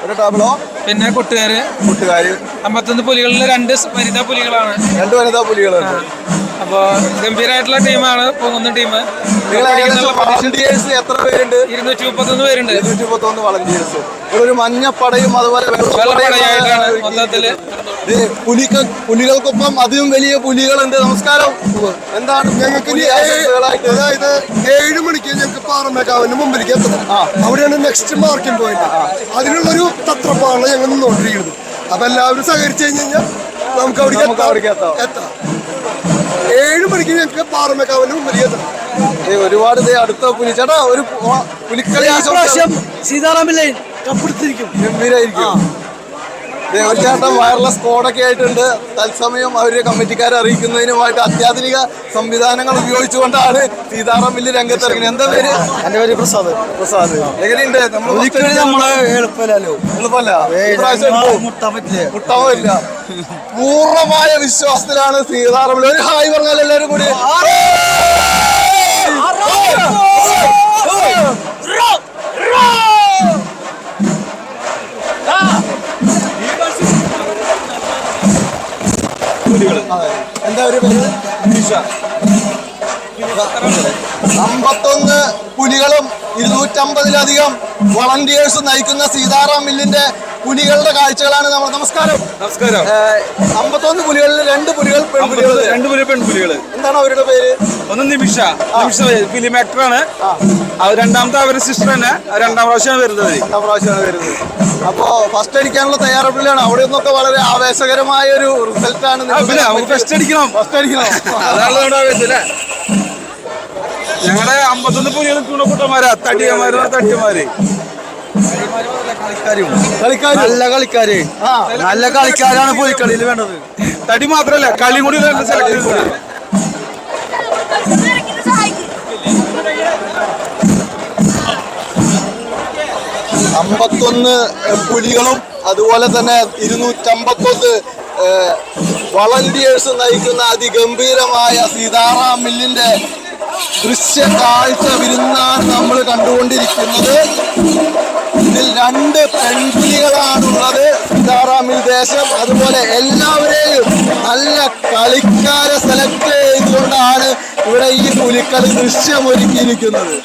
ഒരു ടാബ്ലോ പിന്നെ കൂട്ടുകാര് 51 പുലികളിൽ 2 വനിതാ പുലികളാണ്. 2 വനിതാ പുലികളുണ്ട്. അപ്പൊ ഗംഭീരമായിട്ടുള്ള ടീമാണ് പോകുന്ന ടീം. വളണ്ടിയേഴ്സ് എത്ര പേരുണ്ട്? 231 പേരുണ്ട്. 231 വളണ്ടിയേഴ്സ്. ഒരു മഞ്ഞപ്പടയും അതുപോലെ വെള്ളപ്പടയായിട്ടാണ് മൊത്തത്തില്. പുലികൾക്കൊപ്പം അതിലും വലിയ പുലികളുണ്ട്. നമസ്കാരം. എന്താണ് ഞങ്ങൾക്ക് അതായത് 7 മണിക്ക് ഞങ്ങൾക്ക് പാറമേക്കാവിന്റെ മുമ്പിലേക്ക് എത്തണം. അവിടെയാണ് നെക്സ്റ്റ് മാർക്കിംഗ് പോയിന്റ്. അതിനുള്ളൊരു തത്രപ്പാണ് ഞങ്ങൾ നിന്നുകൊണ്ടിരിക്കുന്നത്. അപ്പൊ എല്ലാവരും സഹകരിച്ചു കഴിഞ്ഞാൽ നമുക്ക് അവിടേക്ക് എത്താം. 7 മണിക്ക് ഞങ്ങൾക്ക് പാറമേക്കാവിന്റെ മുമ്പിലേക്ക് എത്തണം. ഒരുപാട് അടുത്ത പുലി. ചേട്ടാ, ഒരു പുലിക്കളി സീതാറാമില്ലേ ഗംഭീരായിരിക്കും. ദേവചേട്ടൻ വയർലെസ് കോഡൊക്കെ ആയിട്ടുണ്ട്. തത്സമയം അവരുടെ കമ്മിറ്റിക്കാരെ അറിയിക്കുന്നതിനുമായിട്ട് അത്യാധുനിക സംവിധാനങ്ങൾ ഉപയോഗിച്ചുകൊണ്ടാണ് സീതാറാം മില്ല് രംഗത്തിറങ്ങുന്നത്. എന്താ പേര്? എന്റെ പേര് പ്രസാദ്. എങ്ങനെയുണ്ട്? നമ്മള് എളുപ്പമല്ലോ. മുട്ടാൻ പറ്റില്ല. പൂർണ്ണമായ വിശ്വാസത്തിലാണ് സീതാറാം മില്ല്. ഒരു ഹായ് പറഞ്ഞാൽ എല്ലാവരും കൂടി. എന്താ ഒരു പേര്? 51 പുലികളും 250-ലധികം വളണ്ടിയേഴ്സും നയിക്കുന്ന സീതാറാം മില്ലിന്റെ പുലികളുടെ കാഴ്ചകളാണ് നമ്മൾ. നമസ്കാരം. 51 പുലികളിൽ 2 പുലികൾ പെൺപുലികൾ. 2 പെൺപുലികൾ. എന്താണ് അവരുടെ പേര്? ഒന്ന് നിമിഷ ഫിലിം ആക്ടറാണ്. രണ്ടാമത്തെ അവരുടെ സിസ്റ്റർ തന്നെ. 2ാം പ്രാവശ്യമാണ് വരുന്നത്. അപ്പോ ഫസ്റ്റ് അടിക്കാനുള്ള തയ്യാറെടുപ്പിലാണ്. അവിടെ നിന്നൊക്കെ വളരെ ആവേശകരമായ ഒരു റിസൾട്ടാണ്. ഫസ്റ്റ് അടിക്കണം. അതാണ് നമ്മുടെ ആവേശം അല്ലേ? ഞങ്ങളുടെ 51 പുലികളും ചൂണക്കൂട്ടന്മാരാ. തടിയന്മാര്. നല്ല കളിക്കാര്. നല്ല കളിക്കാരാണ് പുലിക്കളിയിൽ വേണ്ടത്. തടി മാത്രല്ല, കളി കൂടി സെലക്ട് ചെയ്തത്. 51 പുലികളും അതുപോലെ തന്നെ 251 വളണ്ടിയേഴ്സ് നയിക്കുന്ന അതിഗംഭീരമായ സീതാറാം മില്ലിന്റെ ദൃശ്യ കാഴ്ച വിരുന്നാണ് നമ്മൾ കണ്ടുകൊണ്ടിരിക്കുന്നത്. ഇതിൽ 2 പെൺപുലികളാണുള്ളത്. സീതാറാം മിൽ ദേശം അതുപോലെ എല്ലാവരെയും നല്ല കളിക്കാരെ സെലക്ട് ചെയ്തുകൊണ്ടാണ് ഇവിടെ ഈ പുലിക്കളി ദൃശ്യമൊരുക്കിയിരിക്കുന്നത്.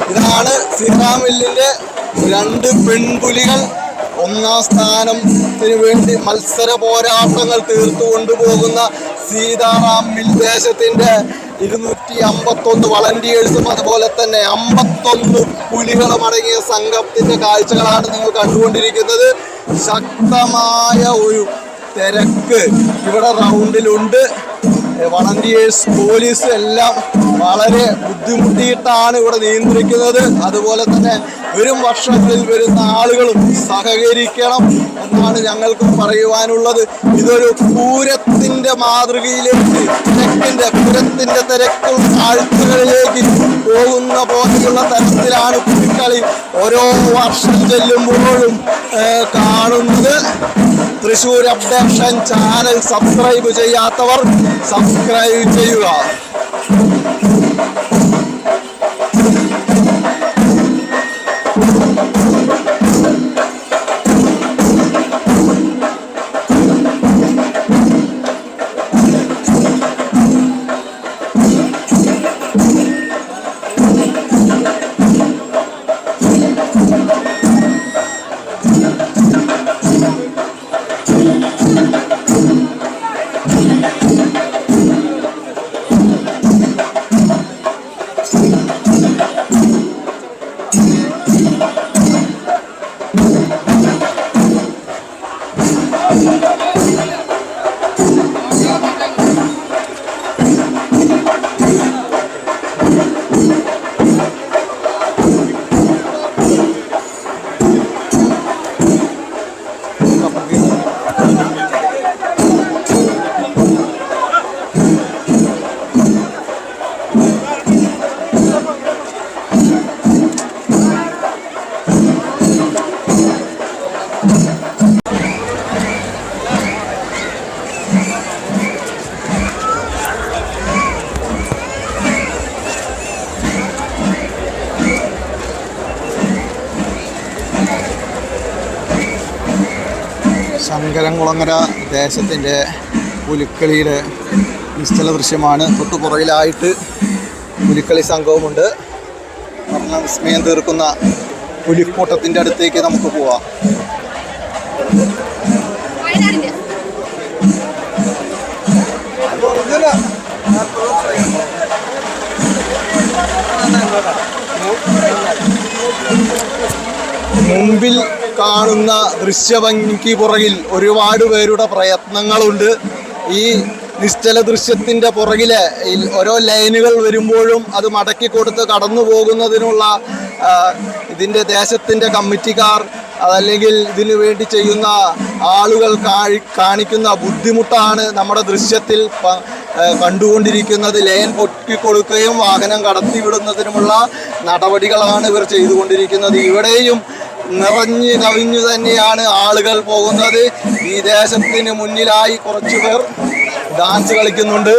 ഇതാണ് സീതാറാം മില്ലിന്റെ 2 പെൺപുലികൾ ഒന്നാം സ്ഥാനത്തിന് വേണ്ടി മത്സര പോരാട്ടങ്ങൾ തീർത്തു കൊണ്ടുപോകുന്ന സീതാറാം മിൽ ദേശത്തിന്റെ 251 വളണ്ടിയേഴ്സും അതുപോലെ തന്നെ 51 പുലികളും അടങ്ങിയ സംഘത്തിന്റെ കാഴ്ചകളാണ് നിങ്ങൾ കണ്ടുകൊണ്ടിരിക്കുന്നത്. ശക്തമായ ഒരു തിരക്ക് ഇവിടെ റൗണ്ടിലുണ്ട്. വളണ്ടിയേഴ്സ്, പോലീസ് എല്ലാം വളരെ ബുദ്ധിമുട്ടിയിട്ടാണ് ഇവിടെ നിയന്ത്രിക്കുന്നത്. അതുപോലെ തന്നെ വരും വർഷങ്ങളിൽ വരുന്ന ആളുകളും സഹകരിക്കണം എന്നാണ് ഞങ്ങൾക്കും പറയുവാനുള്ളത്. ഇതൊരു പൂരത്തിന്റെ മാതൃകയിലേക്ക്, പൂരത്തിന്റെ തിരക്കും കാഴ്ചകളിലേക്ക് പോകുന്ന പോലെയുള്ള തരത്തിലാണ് പുലിക്കളി ഓരോ വർഷം ചെല്ലുമ്പോഴും കാണുന്നത്. തൃശ്ശൂർ അപ്ഡേഷൻ ചാനൽ സബ്സ്ക്രൈബ് ചെയ്യാത്തവർ സബ്സ്ക്രൈബ് ചെയ്യുക. ശങ്കരൻകുളങ്ങര ദേശത്തിൻ്റെ പുലിക്കളിയുടെ നിശ്ചല ദൃശ്യമാണ്. തൊട്ടുപുറകിലായിട്ട് പുലിക്കളി സംഘവുമുണ്ട്. വർണ്ണ വിസ്മയം തീർക്കുന്ന പുലിക്കൂട്ടത്തിൻ്റെ അടുത്തേക്ക് നമുക്ക് പോവാം. മുമ്പിൽ കാണുന്ന ദൃശ്യഭംഗിക്ക് പുറകിൽ ഒരുപാട് പേരുടെ പ്രയത്നങ്ങളുണ്ട്. ഈ നിശ്ചല ദൃശ്യത്തിൻ്റെ പുറകിലെ ഓരോ ലൈനുകൾ വരുമ്പോഴും അത് മടക്കി കൊടുത്ത് കടന്നു പോകുന്നതിനുള്ള ഇതിൻ്റെ ദേശത്തിൻ്റെ കമ്മിറ്റിക്കാർ അതല്ലെങ്കിൽ ഇതിനു വേണ്ടി ചെയ്യുന്ന ആളുകൾ കാണിക്കുന്ന ബുദ്ധിമുട്ടാണ് നമ്മുടെ ദൃശ്യത്തിൽ കണ്ടുകൊണ്ടിരിക്കുന്നത്. ലൈൻ പൊട്ടിക്കൊടുക്കുകയും വാഹനം കടത്തിവിടുന്നതിനുമുള്ള നടപടികളാണ് ഇവർ ചെയ്തുകൊണ്ടിരിക്കുന്നത്. ഇവിടെയും നിറഞ്ഞു കവിഞ്ഞു തന്നെയാണ് ആളുകൾ പോകുന്നത്. ഈ ദേശത്തിന് മുന്നിലായി കുറച്ചു പേർ ഡാൻസ് കളിക്കുന്നുണ്ട്.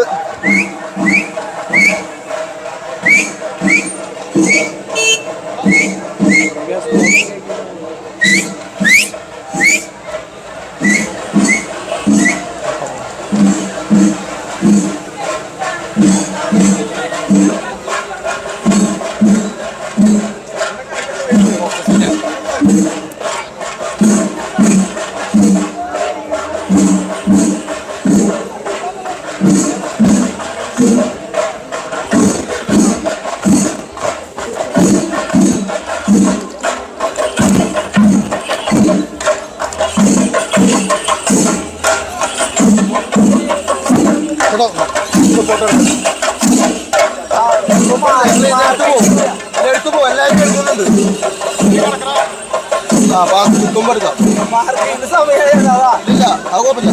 ഇല്ല അത് കുഴപ്പമില്ല.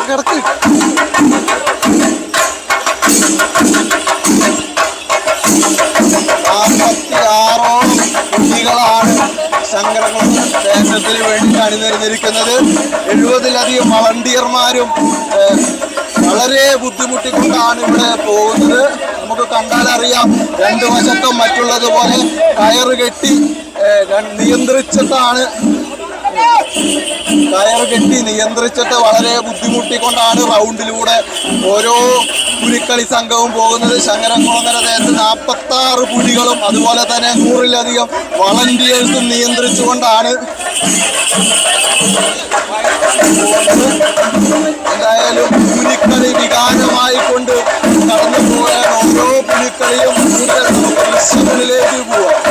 കിടക്ക് 46ഓളം കുട്ടികളാണ് ശങ്കരൻകുളം ദേശത്തിന് വേണ്ടി അണിനിരന്നിരിക്കുന്നത്. 70-ലധികം വളണ്ടിയർമാരും വളരെ ബുദ്ധിമുട്ടിക്കൊണ്ടാണ് ഇവിടെ പോകുന്നത്. നമുക്ക് കണ്ടാലറിയാം, രണ്ടു വശത്തും മറ്റുള്ളതുപോലെ കയറ് കെട്ടി നിയന്ത്രിച്ചിട്ട് വളരെ ബുദ്ധിമുട്ടിക്കൊണ്ടാണ് റൗണ്ടിലൂടെ ഓരോ പുലിക്കളി സംഘവും പോകുന്നത്. ശങ്കരൻകുളങ്ങര ദേശത്ത് 46 പുലികളും അതുപോലെ തന്നെ 100-ലധികം വളണ്ടിയേഴ്സും നിയന്ത്രിച്ചുകൊണ്ടാണ് എന്തായാലും പുലിക്കളി വികാരമായി കൊണ്ട് കടന്നു പോയാൽ ഓരോ പുലിക്കളിയും കൂടുതൽ നമുക്ക് ദൃശ്യങ്ങളിലേക്ക് പോവാം.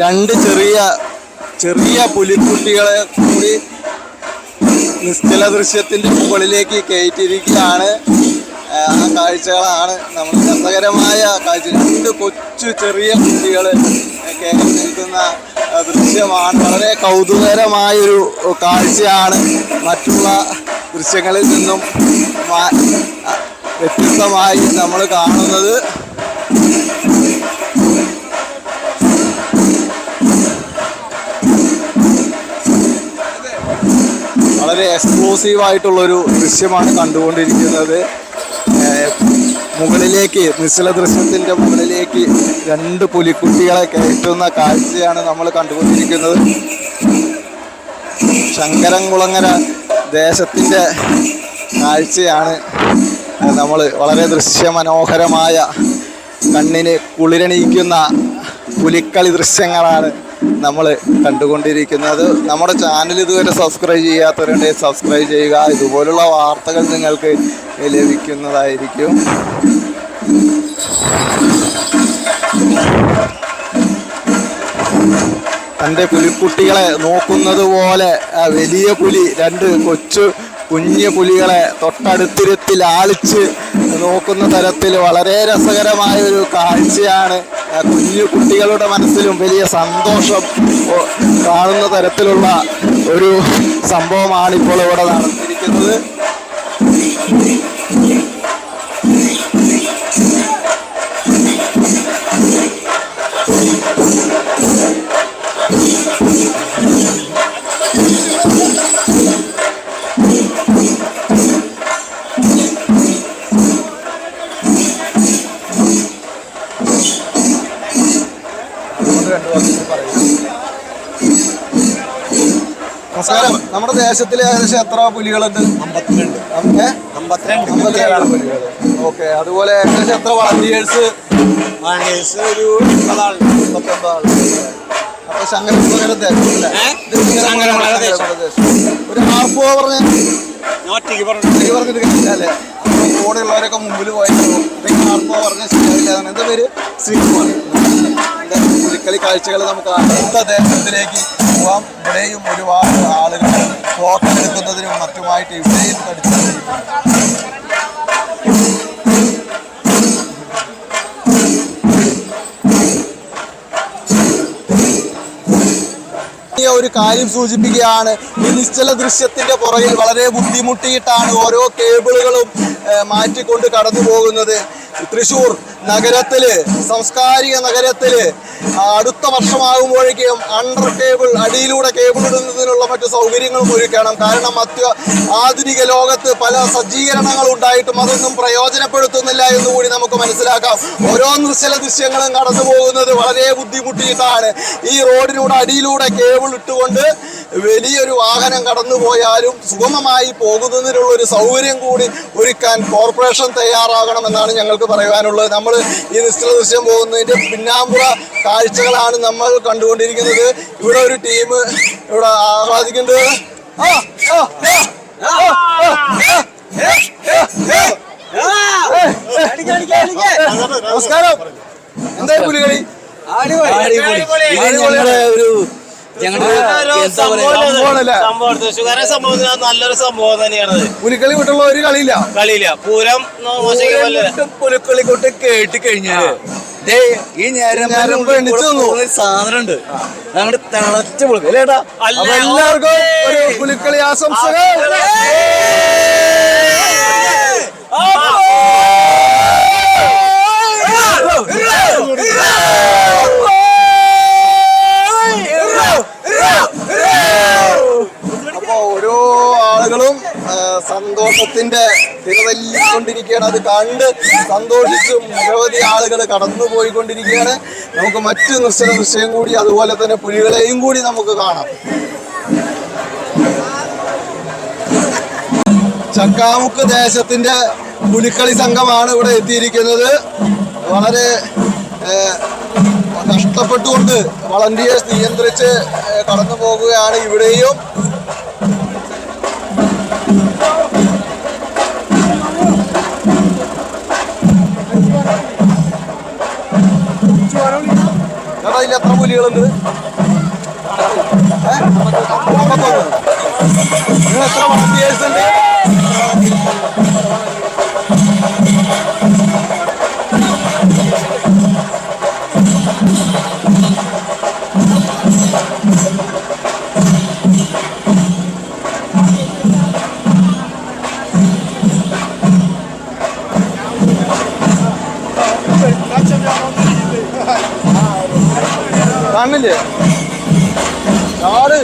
രണ്ട് ചെറിയ പുലിക്കുട്ടികളെ കൂടി നിശ്ചല ദൃശ്യത്തിൻ്റെ മുകളിലേക്ക് കയറ്റിയിരിക്കുകയാണ്. ആ കാഴ്ചകളാണ് നമ്മൾ രസകരമായ കാഴ്ച. രണ്ട് കൊച്ചു ചെറിയ കുട്ടികൾ കയറി നിൽക്കുന്ന ദൃശ്യമാണ്. വളരെ കൗതുകകരമായൊരു കാഴ്ചയാണ്. മറ്റുള്ള ദൃശ്യങ്ങളിൽ നിന്നും വ്യത്യസ്തമായി നമ്മൾ കാണുന്നത്. വളരെ എക്സ്ക്ലൂസീവായിട്ടുള്ളൊരു ദൃശ്യമാണ് കണ്ടുകൊണ്ടിരിക്കുന്നത്. മുകളിലേക്ക് നിശ്ചല ദൃശ്യത്തിൻ്റെ മുകളിലേക്ക് രണ്ട് പുലിക്കുട്ടികളെ കയറ്റുന്ന കാഴ്ചയാണ് നമ്മൾ കണ്ടുകൊണ്ടിരിക്കുന്നത്. ശങ്കരൻകുളങ്ങര ദേശത്തിൻ്റെ കാഴ്ചയാണ് നമ്മൾ വളരെ ദൃശ്യമനോഹരമായ കണ്ണിന് കുളിരണിയിക്കുന്ന പുലിക്കളി ദൃശ്യങ്ങളാണ് നമ്മൾ കണ്ടുകൊണ്ടിരിക്കുന്നത്. നമ്മുടെ ചാനൽ ഇതുവരെ സബ്സ്ക്രൈബ് ചെയ്യാത്തവരുണ്ടെങ്കിൽ സബ്സ്ക്രൈബ് ചെയ്യുക. ഇതുപോലുള്ള വാർത്തകൾ നിങ്ങൾക്ക് ലഭിക്കുന്നതായിരിക്കും. തൻ്റെ പുലിക്കുട്ടികളെ നോക്കുന്നത് പോലെ വലിയ പുലി രണ്ട് കുഞ്ഞു പുലികളെ തൊട്ടടുത്തിരുത്തി ലാളിച്ച് നോക്കുന്ന തരത്തിൽ വളരെ രസകരമായ ഒരു കാഴ്ചയാണ്. കുഞ്ഞു കുട്ടികളുടെ മനസ്സിലും വലിയ സന്തോഷം കാണുന്ന തരത്തിലുള്ള ഒരു സംഭവമാണ് ഇപ്പോൾ ഇവിടെ നടന്നിരിക്കുന്നത്. നമസ്കാരം. നമ്മുടെ ദേശത്തിൽ ഏകദേശം എത്ര പുലികളുണ്ട്? 52 പുലികൾ. ഓക്കെ. അതുപോലെ ഏകദേശം എത്ര വളണ്ടിയേഴ്സ്? ഒരു 39 ആൾ. അപ്പൊ ശങ്കരൻകുളങ്ങര ദേശം ഒരു ഹാർപ്പ് പറഞ്ഞ് പറഞ്ഞിട്ട് കഴിച്ചാലേ കൂടെ ഉള്ളവരൊക്കെ മുമ്പിൽ പോയപ്പോൾ ഹാർപ്പ് പറഞ്ഞാൽ ശരിയാവില്ല. എന്താ പേര്? ശ്രീകുമാർ. പുലിക്കളി കാഴ്ചകൾ നമുക്ക് അടുത്ത ദേശത്തിലേക്ക് പോവാം. ഇവിടെയും ഒരുപാട് ആളുകൾ ഫോട്ടോ എടുക്കുന്നതിനും മറ്റുമായിട്ട് ഇവിടെയും ഒരു കാര്യം സൂചിപ്പിക്കുകയാണ്. ഈ നിശ്ചല ദൃശ്യത്തിന്റെ പുറകിൽ വളരെ ബുദ്ധിമുട്ടിയിട്ടാണ് ഓരോ കേബിളുകളും മാറ്റിക്കൊണ്ട് കടന്നു പോകുന്നത്. തൃശ്ശൂർ നഗരത്തില്, സാംസ്കാരിക നഗരത്തില് അടുത്ത വർഷമാകുമ്പോഴേക്കും അണ്ടർ കേബിൾ, അടിയിലൂടെ കേബിൾ ഇടുന്നതിനുള്ള മറ്റു സൗകര്യങ്ങളും ഒരുക്കണം. കാരണം ആധുനിക ലോകത്ത് പല സജ്ജീകരണങ്ങൾ ഉണ്ടായിട്ടും അതൊന്നും പ്രയോജനപ്പെടുത്തുന്നില്ല എന്നുകൂടി നമുക്ക് മനസ്സിലാക്കാം. ഓരോ നിശ്ചല ദൃശ്യങ്ങളും കടന്നു പോകുന്നത് വളരെ ബുദ്ധിമുട്ടിയിട്ടാണ്. ഈ റോഡിലൂടെ അടിയിലൂടെ കേബിൾ ഇട്ടുകൊണ്ട് വലിയൊരു വാഹനം കടന്നു പോയാലും സുഗമമായി പോകുന്നതിനുള്ള ഒരു സൗകര്യം കൂടി ഒരുക്കാൻ കോർപ്പറേഷൻ തയ്യാറാകണമെന്നാണ് ഞങ്ങൾക്ക് പറയാനുള്ളത്. നമ്മൾ ഈ നിശ്ചല ദൃശ്യം പോകുന്നതിൻ്റെ പിന്നാമ്പുറ കാഴ്ചകളാണ് നമ്മൾ കണ്ടുകൊണ്ടിരിക്കുന്നത്. ഇവിടെ ഒരു ടീം ഇവിടെ ആഹ്ലാദിക്കുന്നുണ്ട്. നമസ്കാരം. എന്താ പുലികളി? നല്ലൊരു സംഭവം തന്നെയാണ്. പുലിക്കളി വിട്ടുള്ള ഒരു കളിയില്ല. പൂരം പുലിക്കളി കൊണ്ട് കേട്ട് കഴിഞ്ഞാല് ഈ നേരം സാധനം ഉണ്ട്. ഞങ്ങളുടെ തിളച്ച പുലിക്കളി. എല്ലാവർക്കും ഒരു പുലിക്കളി ആശംസകൾ. അപ്പൊ ഓരോ ആളുകളും സന്തോഷത്തിന്റെ തിരതല്ലിക്കൊണ്ടിരിക്കുകയാണ്. അത് കണ്ട് സന്തോഷിച്ചും നിരവധി ആളുകൾ കടന്നു പോയിക്കൊണ്ടിരിക്കുകയാണ്. നമുക്ക് മറ്റു നിശ്ചല ദൃശ്യം കൂടി അതുപോലെ തന്നെ പുലികളെയും കൂടി നമുക്ക് കാണാം. ചക്കാമുക്ക് ദേശത്തിന്റെ പുലിക്കളി സംഘമാണ് ഇവിടെ എത്തിയിരിക്കുന്നത്. വളരെ കഷ്ടപ്പെട്ടുകൊണ്ട് വളണ്ടിയേഴ്സ് നിയന്ത്രിച്ച് കടന്നു പോകുകയാണ്. ഇവിടെയും ഇതിൽ എത്ര പുലികൾ? പുലികളുണ്ട്? നിങ്ങൾ എത്ര വളണ്ടിയേഴ്സ് ഉണ്ട്? കാണില്ലേ നാട്?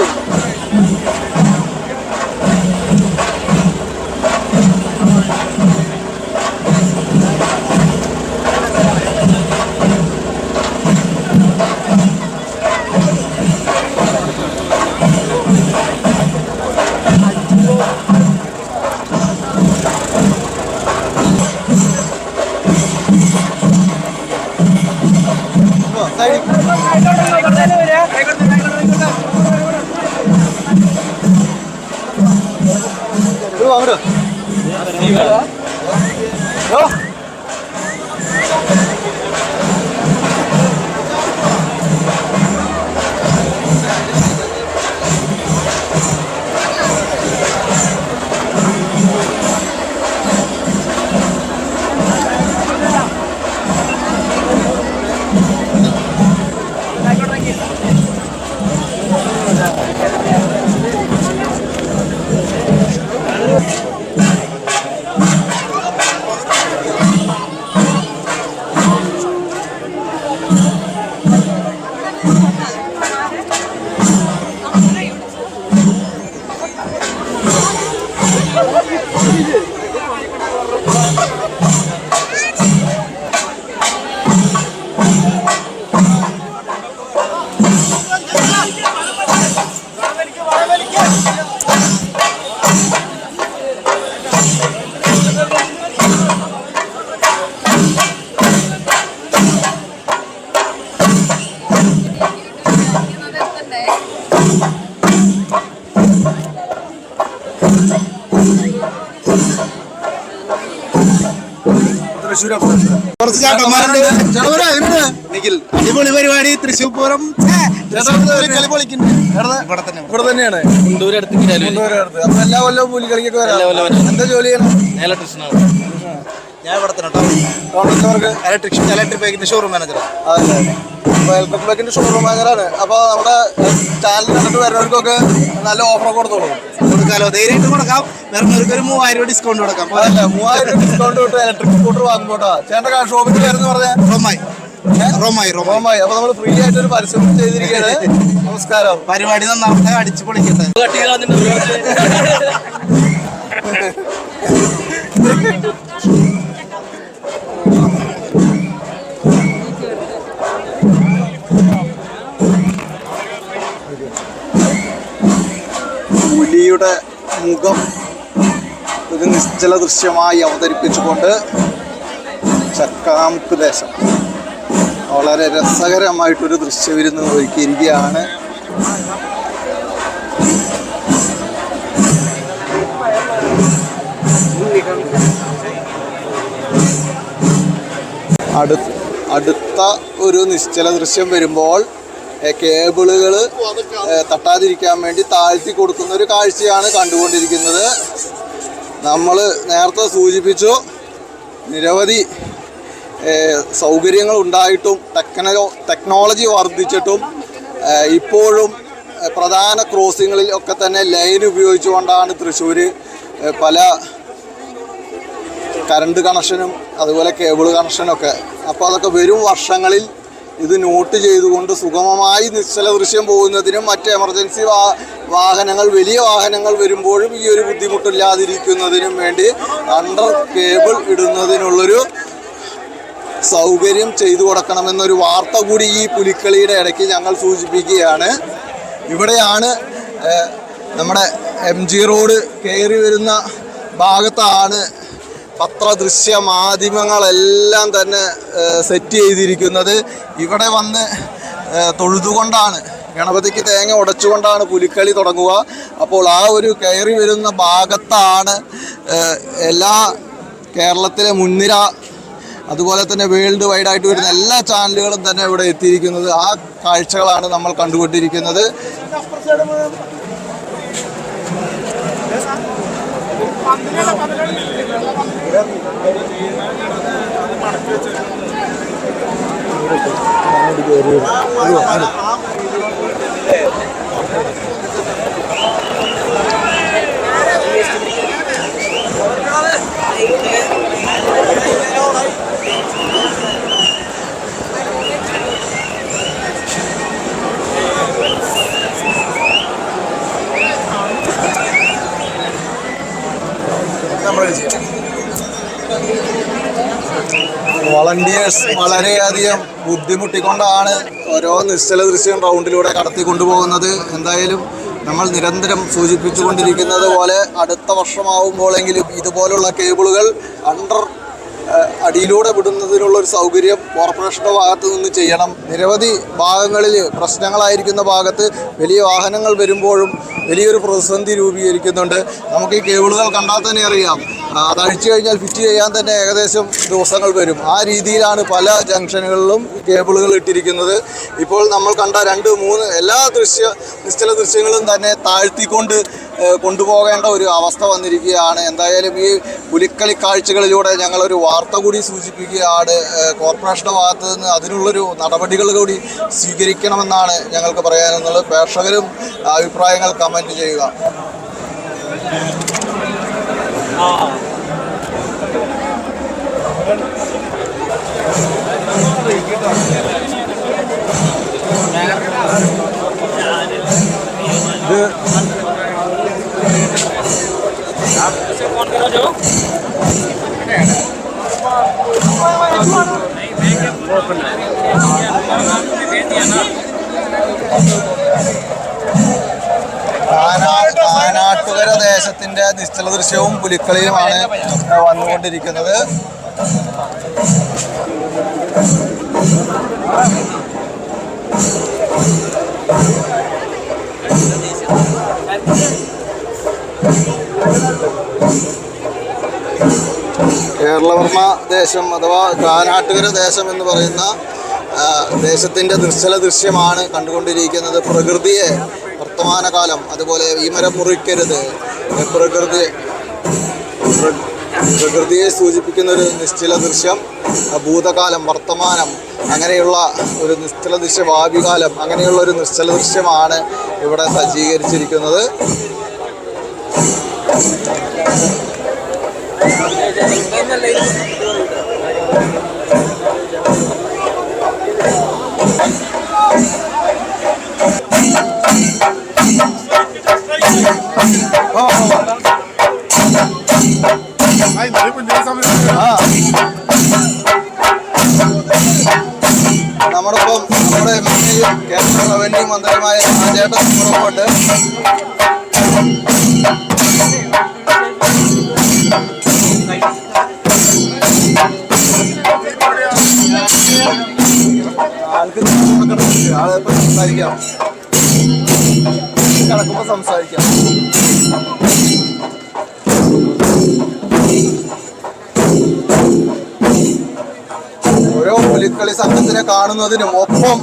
അടിപൊളി പരിപാടി. തൃശ്ശൂർ പൂരം ഇവിടെ തന്നെയാണ്. അപ്പൊ എല്ലാ കൊല്ലവും പുലികളിക്കൊക്കെ വരാം. എന്താ ജോലി ചെയ്യണം? ഞാൻ ഇവിടെ തന്നെ ഇലക്ട്രിക് ബൈക്കിന്റെ ഷോറൂം മാനേജർ. അതല്ലേ? അപ്പൊ ഇലക്ട്രിക് ബൈക്കിന്റെ ഷോറൂം മാനേജറാണ്. അപ്പൊ നമ്മുടെ ചാനൽ കണ്ടിട്ട് വരുന്നവർക്കൊക്കെ നല്ല ഓഫർ കൊടുത്തോളൂ. കൊടുക്കാലോ, ധൈര്യമായിട്ട് കൊടുക്കാം. വരുന്നവർക്ക് ഒരു 3000 ഡിസ്കൗണ്ട് കൊടുക്കാം. അതല്ല, 3000 ഡിസ്കൗണ്ട് കിട്ടും ഇലക്ട്രിക് സ്കൂട്ടർ വാങ്ങുമ്പോട്ടാ. ചേട്ടൻ്റെ ഷോപ്പിന്റെ പേരെന്ന് പറഞ്ഞാൽ റോമായി. അപ്പൊ നമ്മൾ ഫ്രീ ആയിട്ട് ഒരു പരസ്യം ചെയ്തിരിക്കുകയാണ്. നമസ്കാരം. പരിപാടി നന്നാവട്ടെ, അടിച്ചു പൊളിക്കട്ടെ. പുലിയുടെ മുഖം ഒരു നിശ്ചല ദൃശ്യമായി അവതരിപ്പിച്ചുകൊണ്ട് ചക്കാമുക്ക് ദേശം വളരെ രസകരമായിട്ടൊരു ദൃശ്യവിരുന്ന് ഒരുക്കിയിരിക്കുകയാണ്. അടുത്ത ഒരു നിശ്ചല ദൃശ്യം വരുമ്പോൾ കേബിളുകൾ തട്ടാതിരിക്കാൻ വേണ്ടി താഴ്ത്തി കൊടുക്കുന്ന ഒരു കാഴ്ചയാണ് കണ്ടുകൊണ്ടിരിക്കുന്നത്. നമ്മൾ നേരത്തെ സൂചിപ്പിച്ചു, നിരവധി സൗകര്യങ്ങൾ ഉണ്ടായിട്ടും ടെക്നോളജി വർദ്ധിച്ചിട്ടും ഇപ്പോഴും പ്രധാന ക്രോസിങ്ങളിൽ ഒക്കെ തന്നെ ലൈൻ ഉപയോഗിച്ചുകൊണ്ടാണ് തൃശ്ശൂർ പല കറണ്ട് കണക്ഷനും അതുപോലെ കേബിൾ കണക്ഷനൊക്കെ. അപ്പോൾ അതൊക്കെ വരും വർഷങ്ങളിൽ ഇത് നോട്ട് ചെയ്തുകൊണ്ട് സുഗമമായി നിശ്ചല ദൃശ്യം പോകുന്നതിനും മറ്റ് എമർജൻസി വാഹനങ്ങൾ, വലിയ വാഹനങ്ങൾ വരുമ്പോഴും ഈ ഒരു ബുദ്ധിമുട്ടില്ലാതിരിക്കുന്നതിനും വേണ്ടി അണ്ടർ കേബിൾ ഇടുന്നതിനുള്ളൊരു സൗകര്യം ചെയ്തു കൊടുക്കണമെന്നൊരു വാർത്ത കൂടി ഈ പുലിക്കളിയുടെ ഇടയ്ക്ക് ഞങ്ങൾ സൂചിപ്പിക്കുകയാണ്. ഇവിടെയാണ് നമ്മുടെ MG റോഡ് കയറി വരുന്ന ഭാഗത്താണ് പത്രദൃശ്യ മാധ്യമങ്ങളെല്ലാം തന്നെ സെറ്റ് ചെയ്തിരിക്കുന്നത്. ഇവിടെ വന്ന് തൊഴുതുകൊണ്ടാണ്, ഗണപതിക്ക് തേങ്ങ ഉടച്ചുകൊണ്ടാണ് പുലിക്കളി തുടങ്ങുക. അപ്പോൾ ആ ഒരു കയറി വരുന്ന ഭാഗത്താണ് എല്ലാ കേരളത്തിലെ മുൻനിര അതുപോലെ തന്നെ വേൾഡ് വൈഡ് ആയിട്ട് വരുന്ന എല്ലാ ചാനലുകളും തന്നെ ഇവിടെ എത്തിയിരിക്കുന്നത്. ആ കാഴ്ചകളാണ് നമ്മൾ കണ്ടുകൊണ്ടിരിക്കുന്നത്. വളണ്ടിയേഴ്സ് വളരെയധികം ബുദ്ധിമുട്ടിക്കൊണ്ടാണ് ഓരോ നിശ്ചല ദൃശ്യം റൗണ്ടിലൂടെ കടത്തിക്കൊണ്ടുപോകുന്നത്. എന്തായാലും നമ്മൾ നിരന്തരം സൂചിപ്പിച്ചുകൊണ്ടിരിക്കുന്നത് പോലെ അടുത്ത വർഷമാവുമ്പോഴെങ്കിലും ഇതുപോലുള്ള കേബിളുകൾ അടിയിലൂടെ വിടുന്നതിനുള്ളൊരു സൗകര്യം കോർപ്പറേഷൻ്റെ ഭാഗത്ത് നിന്ന് ചെയ്യണം. നിരവധി ഭാഗങ്ങളിൽ പ്രശ്നങ്ങളായിരിക്കുന്ന ഭാഗത്ത് വലിയ വാഹനങ്ങൾ വരുമ്പോഴും വലിയൊരു പ്രതിസന്ധി രൂപീകരിക്കുന്നുണ്ട്. നമുക്ക് ഈ കേബിളുകൾ കണ്ടാൽ തന്നെ അറിയാം, അത് അഴിച്ചു കഴിഞ്ഞാൽ ഫിറ്റ് ചെയ്യാൻ തന്നെ ഏകദേശം ദിവസങ്ങൾ വരും. ആ രീതിയിലാണ് പല ജംഗ്ഷനുകളിലും കേബിളുകൾ ഇട്ടിരിക്കുന്നത്. ഇപ്പോൾ നമ്മൾ കണ്ട 2-3 എല്ലാ നിശ്ചല ദൃശ്യങ്ങളും തന്നെ താഴ്ത്തിക്കൊണ്ട് കൊണ്ടുപോകേണ്ട ഒരു അവസ്ഥ വന്നിരിക്കുകയാണ്. എന്തായാലും ഈ പുലിക്കളി കാഴ്ചകളിലൂടെ ഞങ്ങളൊരു വാർത്ത കൂടി സൂചിപ്പിക്കുകയാണ്. കോർപ്പറേഷൻ്റെ ഭാഗത്ത് നിന്ന് അതിനുള്ളൊരു നടപടികൾ കൂടി സ്വീകരിക്കണമെന്നാണ് ഞങ്ങൾക്ക് പറയാനുള്ളത്. പ്രേക്ഷകരും അഭിപ്രായങ്ങൾ കമൻറ്റ് ചെയ്യുക. കാനാട്ടുകര ദേശത്തിന്റെ നിശ്ചല ദൃശ്യവും പുലിക്കളിയുമാണ് വന്നുകൊണ്ടിരിക്കുന്നത്. കേരളവർമ്മ ദേശം അഥവാ കാനാട്ടുകര ദേശം എന്ന് പറയുന്ന ദേശത്തിൻ്റെ നിശ്ചല ദൃശ്യമാണ് കണ്ടുകൊണ്ടിരിക്കുന്നത്. പ്രകൃതിയെ വർത്തമാനകാലം, അതുപോലെ ഈ മരം മുറിക്കരുത്, പ്രകൃതിയെ സൂചിപ്പിക്കുന്ന ഒരു നിശ്ചല ദൃശ്യം, ഭൂതകാലം, വർത്തമാനം, അങ്ങനെയുള്ള ഒരു നിശ്ചല ദൃശ്യം, ഭാവികാലം, അങ്ങനെയുള്ള ഒരു നിശ്ചല ദൃശ്യമാണ് ഇവിടെ സജ്ജീകരിച്ചിരിക്കുന്നത്. നമ്മളിപ്പം നമ്മുടെ കേന്ദ്ര റവന്യൂ മന്ത്രിയുമായ രാജേട്ടൻ പുറപ്പെട്ട് ആളിപ്പോൾ സംസാരിക്കാം, കിടക്കുമ്പോൾ സംസാരിക്കാം. ഓരോ പുലിക്കളി സംഘത്തിനെ കാണുന്നതിനും ഒപ്പം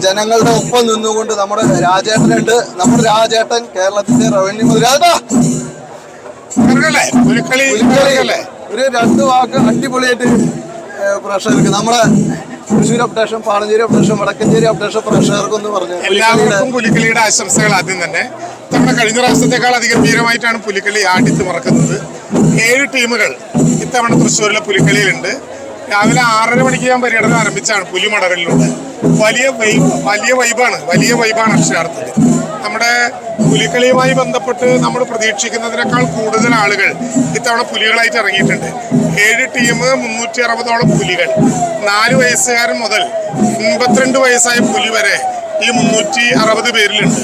ജനങ്ങളുടെ ഒപ്പം നിന്നുകൊണ്ട് നമ്മുടെ രാജേട്ടനുണ്ട്. നമ്മുടെ രാജേട്ടൻ കേരളത്തിന്റെ റവന്യൂ മന്ത്രി. ഒരു 2 വാക്ക് അടിപൊളിയായിട്ട് പ്രേക്ഷകർക്ക് നമ്മുടെ Thrissur updation, Panancheri updation, Vadakkanchery updation പ്രേക്ഷകർക്കൊന്ന് പറഞ്ഞു. എല്ലാവർക്കും പുലിക്കളിയുടെ ആശംസകൾ. ആദ്യം തന്നെ നമ്മുടെ കഴിഞ്ഞ പ്രാവശ്യത്തെക്കാൾ അതിഗംഭീരമായിട്ടാണ് പുലിക്കളി ആടിത്ത് മറക്കുന്നത്. 7 ടീമുകൾ ഇത്തവണ തൃശ്ശൂരിലെ പുലിക്കളിയിലുണ്ട്. രാവിലെ 6:30 മണിക്ക് ഞാൻ പര്യടനം ആരംഭിച്ചാണ് പുലിമടകളിലൂടെ. വലിയ വൈബാണ് അക്ഷരാർത്ഥത്തിൽ. നമ്മുടെ പുലിക്കളിയുമായി ബന്ധപ്പെട്ട് നമ്മൾ പ്രതീക്ഷിക്കുന്നതിനേക്കാൾ കൂടുതൽ ആളുകൾ ഇത്തവണ പുലികളായിട്ട് ഇറങ്ങിയിട്ടുണ്ട്. 7 ടീം, 360ഓളം പുലികൾ. 4 വയസ്സുകാരൻ മുതൽ 82 വയസ്സായ പുലി വരെ ഈ 360 പേരിലുണ്ട്.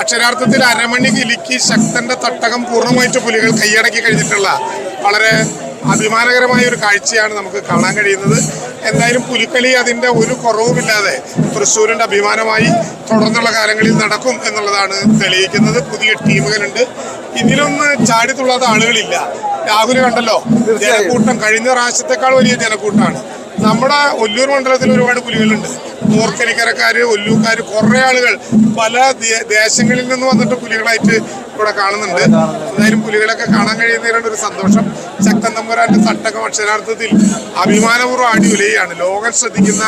അക്ഷരാർത്ഥത്തിൽ അരമണി കിലുക്കി ശക്തന്റെ തട്ടകം പൂർണ്ണമായിട്ട് പുലികൾ കൈയടക്കി കഴിഞ്ഞിട്ടുള്ള വളരെ അഭിമാനകരമായ ഒരു കാഴ്ചയാണ് നമുക്ക് കാണാൻ കഴിയുന്നത്. എന്തായാലും പുലിക്കളി അതിൻ്റെ ഒരു കുറവുമില്ലാതെ തൃശ്ശൂരിൻ്റെ അഭിമാനമായി തുടർന്നുള്ള കാലങ്ങളിൽ നടക്കും എന്നുള്ളതാണ് തെളിയിക്കുന്നത്. പുതിയ ടീമുകളുണ്ട്. ഇതിലൊന്ന് ചാടിത്തുള്ളാത്ത ആളുകളില്ല. രാഹുൽ കണ്ടല്ലോ, ജനക്കൂട്ടം കഴിഞ്ഞ പ്രാവശ്യത്തെക്കാൾ വലിയ ജനക്കൂട്ടമാണ്. നമ്മുടെ ഒല്ലൂർ മണ്ഡലത്തിൽ ഒരുപാട് പുലികളുണ്ട്. മൂർക്കനിക്കരക്കാര്, ഒല്ലൂക്കാര്, കുറേ ആളുകൾ പല ദേശങ്ങളിൽ നിന്ന് വന്നിട്ട് പുലികളായിട്ട് ഇവിടെ കാണുന്നുണ്ട്. എന്തായാലും പുലികളൊക്കെ കാണാൻ കഴിയുന്നതിനുള്ള ഒരു സന്തോഷം. ശക്തൻ തമ്പുരാന്റെ തട്ടകം അക്ഷരാർത്ഥത്തിൽ അഭിമാനപൂർവ്വം ആടി ഉലയാണ്. ലോകം ശ്രദ്ധിക്കുന്ന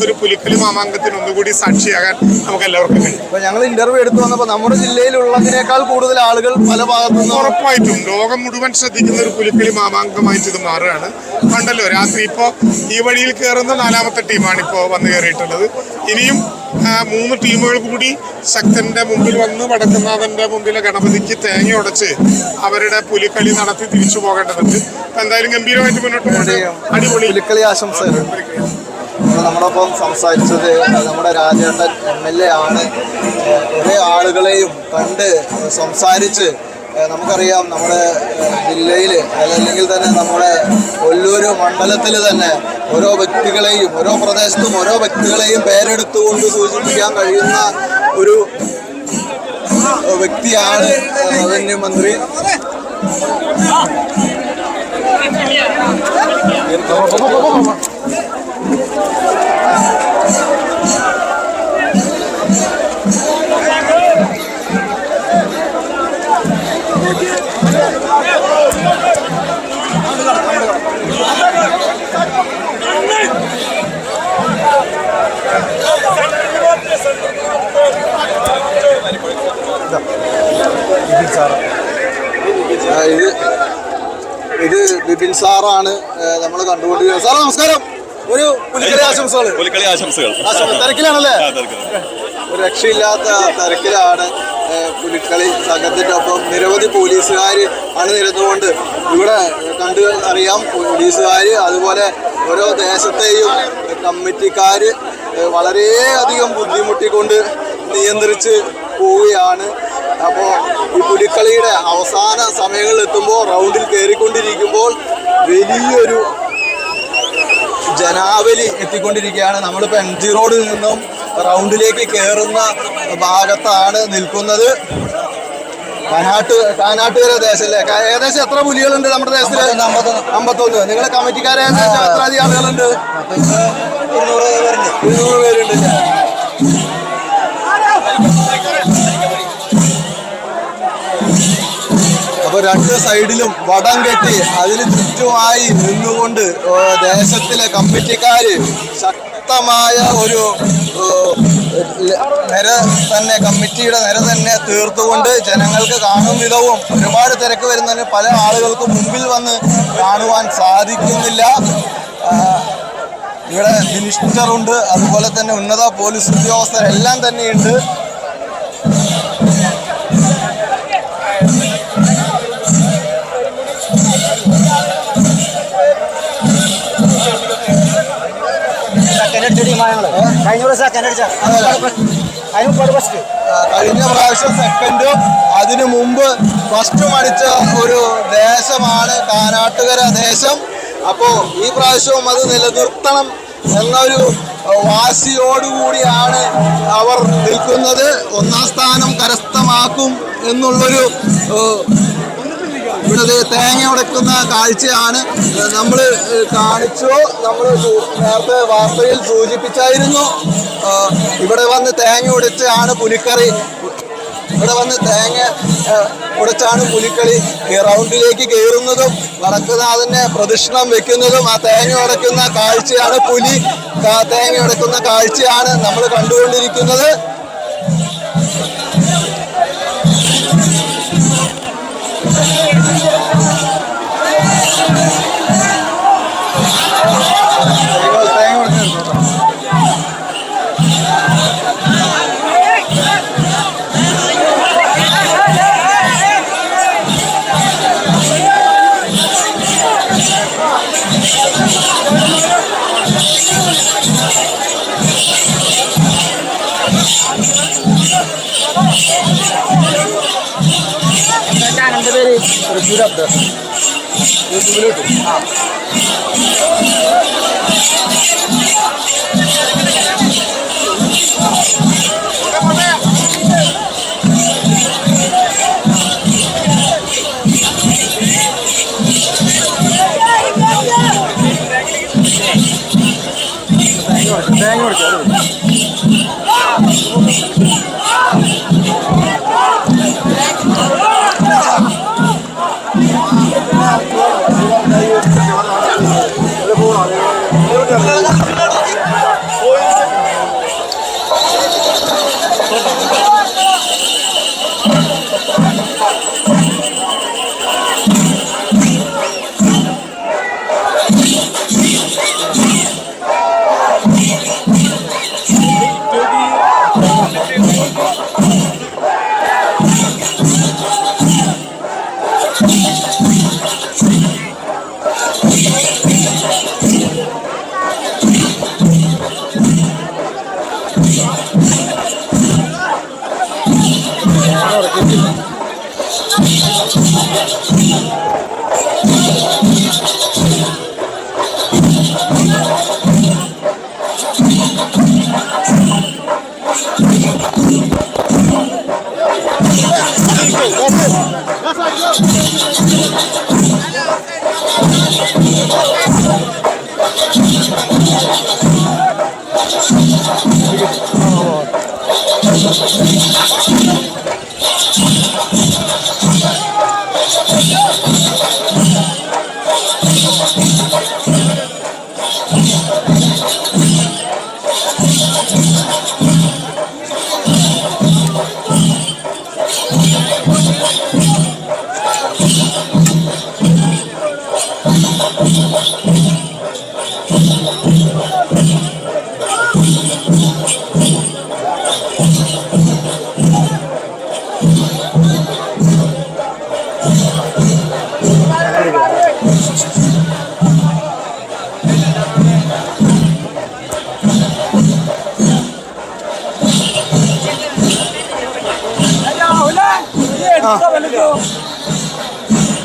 ഒരു പുലിക്കളി മാമാങ്കത്തിന് ഒന്നുകൂടി സാക്ഷിയാകാൻ നമുക്ക് എല്ലാവർക്കും കഴിയും. അപ്പൊ ഞങ്ങൾ ഇന്റർവ്യൂ എടുത്തു വന്നപ്പോൾ നമ്മുടെ ജില്ലയിലുള്ളതിനേക്കാൾ കൂടുതൽ ആളുകൾ പല ഭാഗത്തു നിന്ന് ഉറപ്പായിട്ടും ലോകം മുഴുവൻ ശ്രദ്ധിക്കുന്ന ഒരു പുലിക്കളി മാമാങ്കമായിട്ട് ഇത് മാറുകയാണ്. കണ്ടല്ലോ രാത്രി ഇപ്പോൾ ഈ വഴിയിൽ കയറുന്ന 4ാമത്തെ ടീമാണ് ഇപ്പോൾ വന്നു കയറിയിട്ടുള്ളത്. ഇനിയും 3 ടീമുകൾ കൂടി ശക്തന്റെ മുമ്പിൽ വന്ന് വടക്കുന്നാഥന്റെ മുമ്പിലെ ഗണപതിക്ക് തേങ്ങ ഉടച്ച് അവരുടെ പുലിക്കളി നടത്തി തിരിച്ചു പോകേണ്ടതുണ്ട്. എന്തായാലും ഗംഭീരമായിട്ട് മുന്നോട്ട് പോകട്ടെ. അടിപൊളി പുലിക്കളി ആശംസകൾ. നമ്മളൊപ്പം സംസാരിച്ചത് നമ്മുടെ രാജേട്ടൻ MLA ആണ്. കുറേ ആളുകളെയും കണ്ട് സംസാരിച്ച് നമുക്കറിയാം നമ്മുടെ ജില്ലയിൽ അല്ലെങ്കിൽ തന്നെ നമ്മുടെ ഒല്ലൂർ മണ്ഡലത്തിൽ തന്നെ ഓരോ വ്യക്തികളെയും ഓരോ പ്രദേശത്തും ഓരോ വ്യക്തികളെയും പേരെടുത്തുകൊണ്ട് സൂചിപ്പിക്കാൻ കഴിയുന്ന ഒരു വ്യക്തിയാണ് റവന്യൂ മന്ത്രി. ഇത് ബിപിൻ സാറാണ് നമ്മൾ കണ്ടുകൊണ്ടിരിക്കുന്നത്. സാർ നമസ്കാരം. ഒരു പുലിക്കളി ആശംസകൾ. പുലിക്കളി ആശംസകൾ. തിരക്കിലാണല്ലേ? ഒരു രക്ഷയില്ലാത്ത തിരക്കിലാണ്. പുലിക്കളി സംഘത്തിൻ്റെ ഒപ്പം നിരവധി പോലീസുകാർ അണിനിരന്നുകൊണ്ട് ഇവിടെ കണ്ടു അറിയാം. പോലീസുകാർ അതുപോലെ ഓരോ ദേശത്തെയും കമ്മിറ്റിക്കാർ വളരെയധികം ബുദ്ധിമുട്ടിക്കൊണ്ട് നിയന്ത്രിച്ച് പോവുകയാണ്. അപ്പോൾ ഈ പുലിക്കളിയുടെ അവസാന സമയങ്ങളിൽ എത്തുമ്പോൾ റൗണ്ടിൽ കയറിക്കൊണ്ടിരിക്കുമ്പോൾ വലിയൊരു ജനാവലി എത്തിക്കൊണ്ടിരിക്കുകയാണ്. നമ്മളിപ്പോൾ MG റോഡിൽ നിന്നും റൗണ്ടിലേക്ക് കയറുന്ന ഭാഗത്താണ് നിൽക്കുന്നത്. കാനാട്ടുകര ദേശല്ലേ? ഏകദേശം എത്ര പുലികളുണ്ട് നമ്മുടെ ദേശത്തിൽ? 51. നിങ്ങളുടെ കമ്മിറ്റിക്കാരെ ഏകദേശം എത്ര അധികം ആളുകളുണ്ട്? 200 പേരുണ്ട്. അപ്പോൾ 2 സൈഡിലും വടം കെട്ടി അതിന് ചുറ്റുമായി നിന്നുകൊണ്ട് ദേശത്തിലെ കമ്മിറ്റിക്കാർ ശക്തമായ ഒരു നിര തന്നെ, കമ്മിറ്റിയുടെ നിര തന്നെ തീർത്തുകൊണ്ട് ജനങ്ങൾക്ക് കാണും വിധവും ഒരുപാട് തിരക്ക് വരുന്നതിന് പല ആളുകൾക്ക് മുമ്പിൽ വന്ന് കാണുവാൻ സാധിക്കുന്നില്ല. ഇവിടെ മിനിസ്റ്ററുണ്ട്, അതുപോലെ തന്നെ ഉന്നത പോലീസ് ഉദ്യോഗസ്ഥരെല്ലാം തന്നെയുണ്ട്. കഴിഞ്ഞ പ്രാവശ്യം സെക്കൻഡും അതിനു മുമ്പ് ഫസ്റ്റും അടിച്ച ഒരു ദേശമാണ് കാനാട്ടുകര ദേശം. അപ്പോൾ ഈ പ്രാവശ്യവും അത് നിലനിർത്തണം എന്നൊരു വാശിയോടുകൂടിയാണ് അവർ നിൽക്കുന്നത്. 1ാം സ്ഥാനം കരസ്ഥമാക്കും എന്നുള്ളൊരു ഇവിടെ തേങ്ങ ഉടക്കുന്ന കാഴ്ചയാണ് നമ്മൾ കാണിച്ചു. നമ്മൾ നേരത്തെ വാർത്തയിൽ സൂചിപ്പിച്ചായിരുന്നു. ഇവിടെ വന്ന് തേങ്ങ ഉടച്ചാണ് പുലിക്കളി. ഇവിടെ വന്ന് തേങ്ങ ഉടച്ചാണ് പുലിക്കളി റൗണ്ടിലേക്ക് കയറുന്നതും വടക്കുന്നാഥനെ പ്രദക്ഷിണം വെക്കുന്നതും. ആ തേങ്ങ ഉടക്കുന്ന കാഴ്ചയാണ്, പുലി തേങ്ങ ഉടക്കുന്ന കാഴ്ചയാണ് നമ്മൾ കണ്ടുകൊണ്ടിരിക്കുന്നത്.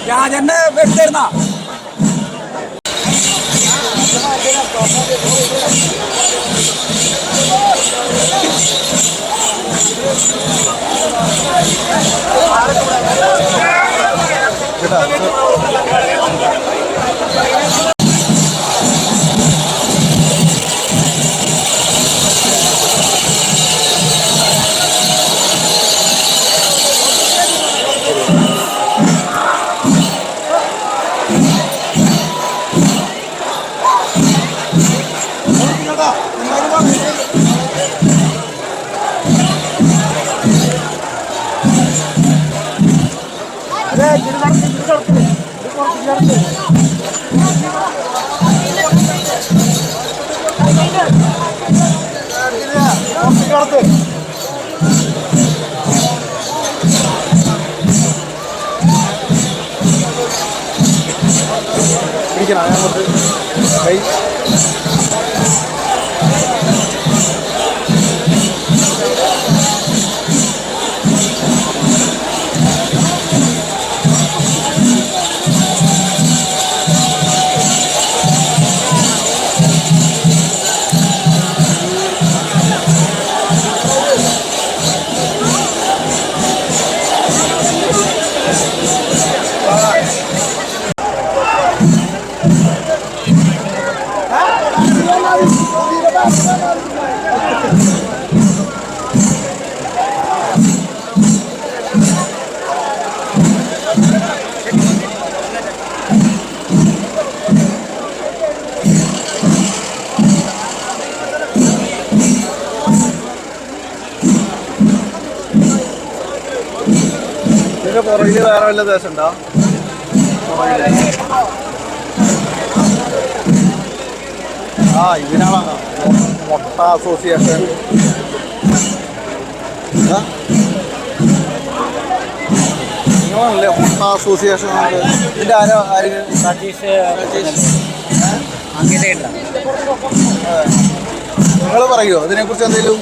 രാജന്റെ എടുത്തിരുന്ന ഇതിന്റെ പുറകില് വേറെ വല്ല ദേശം ഉണ്ടോ? ആ ഇതിനാണ് മുട്ട അസോസിയേഷൻ. നിങ്ങളാണല്ലേ മുട്ട അസോസിയേഷൻ? ഇതിന്റെ ആര് നിങ്ങൾ പറയുമോ ഇതിനെ കുറിച്ച് എന്തെങ്കിലും?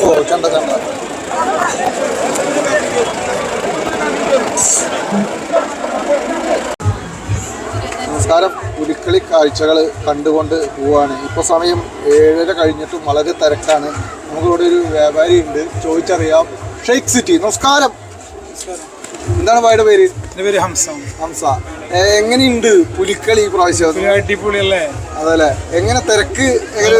ഓ ചണ്ട ചണ്ട. നമസ്കാരം. പുലിക്കളി കാഴ്ചകൾ കണ്ടുകൊണ്ട് പോവാണ്. ഇപ്പോൾ സമയം 7:30 കഴിഞ്ഞിട്ടും വളരെ തിരക്കാണ്. നമുക്കിവിടെ ഒരു വ്യാപാരി ഉണ്ട്, ചോദിച്ചറിയാം. ഷെയ്ഖ് സിറ്റി, നമസ്കാരം. എന്താണ് ഭായിയുടെ പേര്? എൻ്റെ പേര് ഹംസ. ഹംസ, എങ്ങനെയുണ്ട് പുലിക്കളി ഈ പ്രാവശ്യം? അടിപൊളിയല്ലേ? അതല്ലേ, എങ്ങനെ തിരക്ക് അല്ലേ?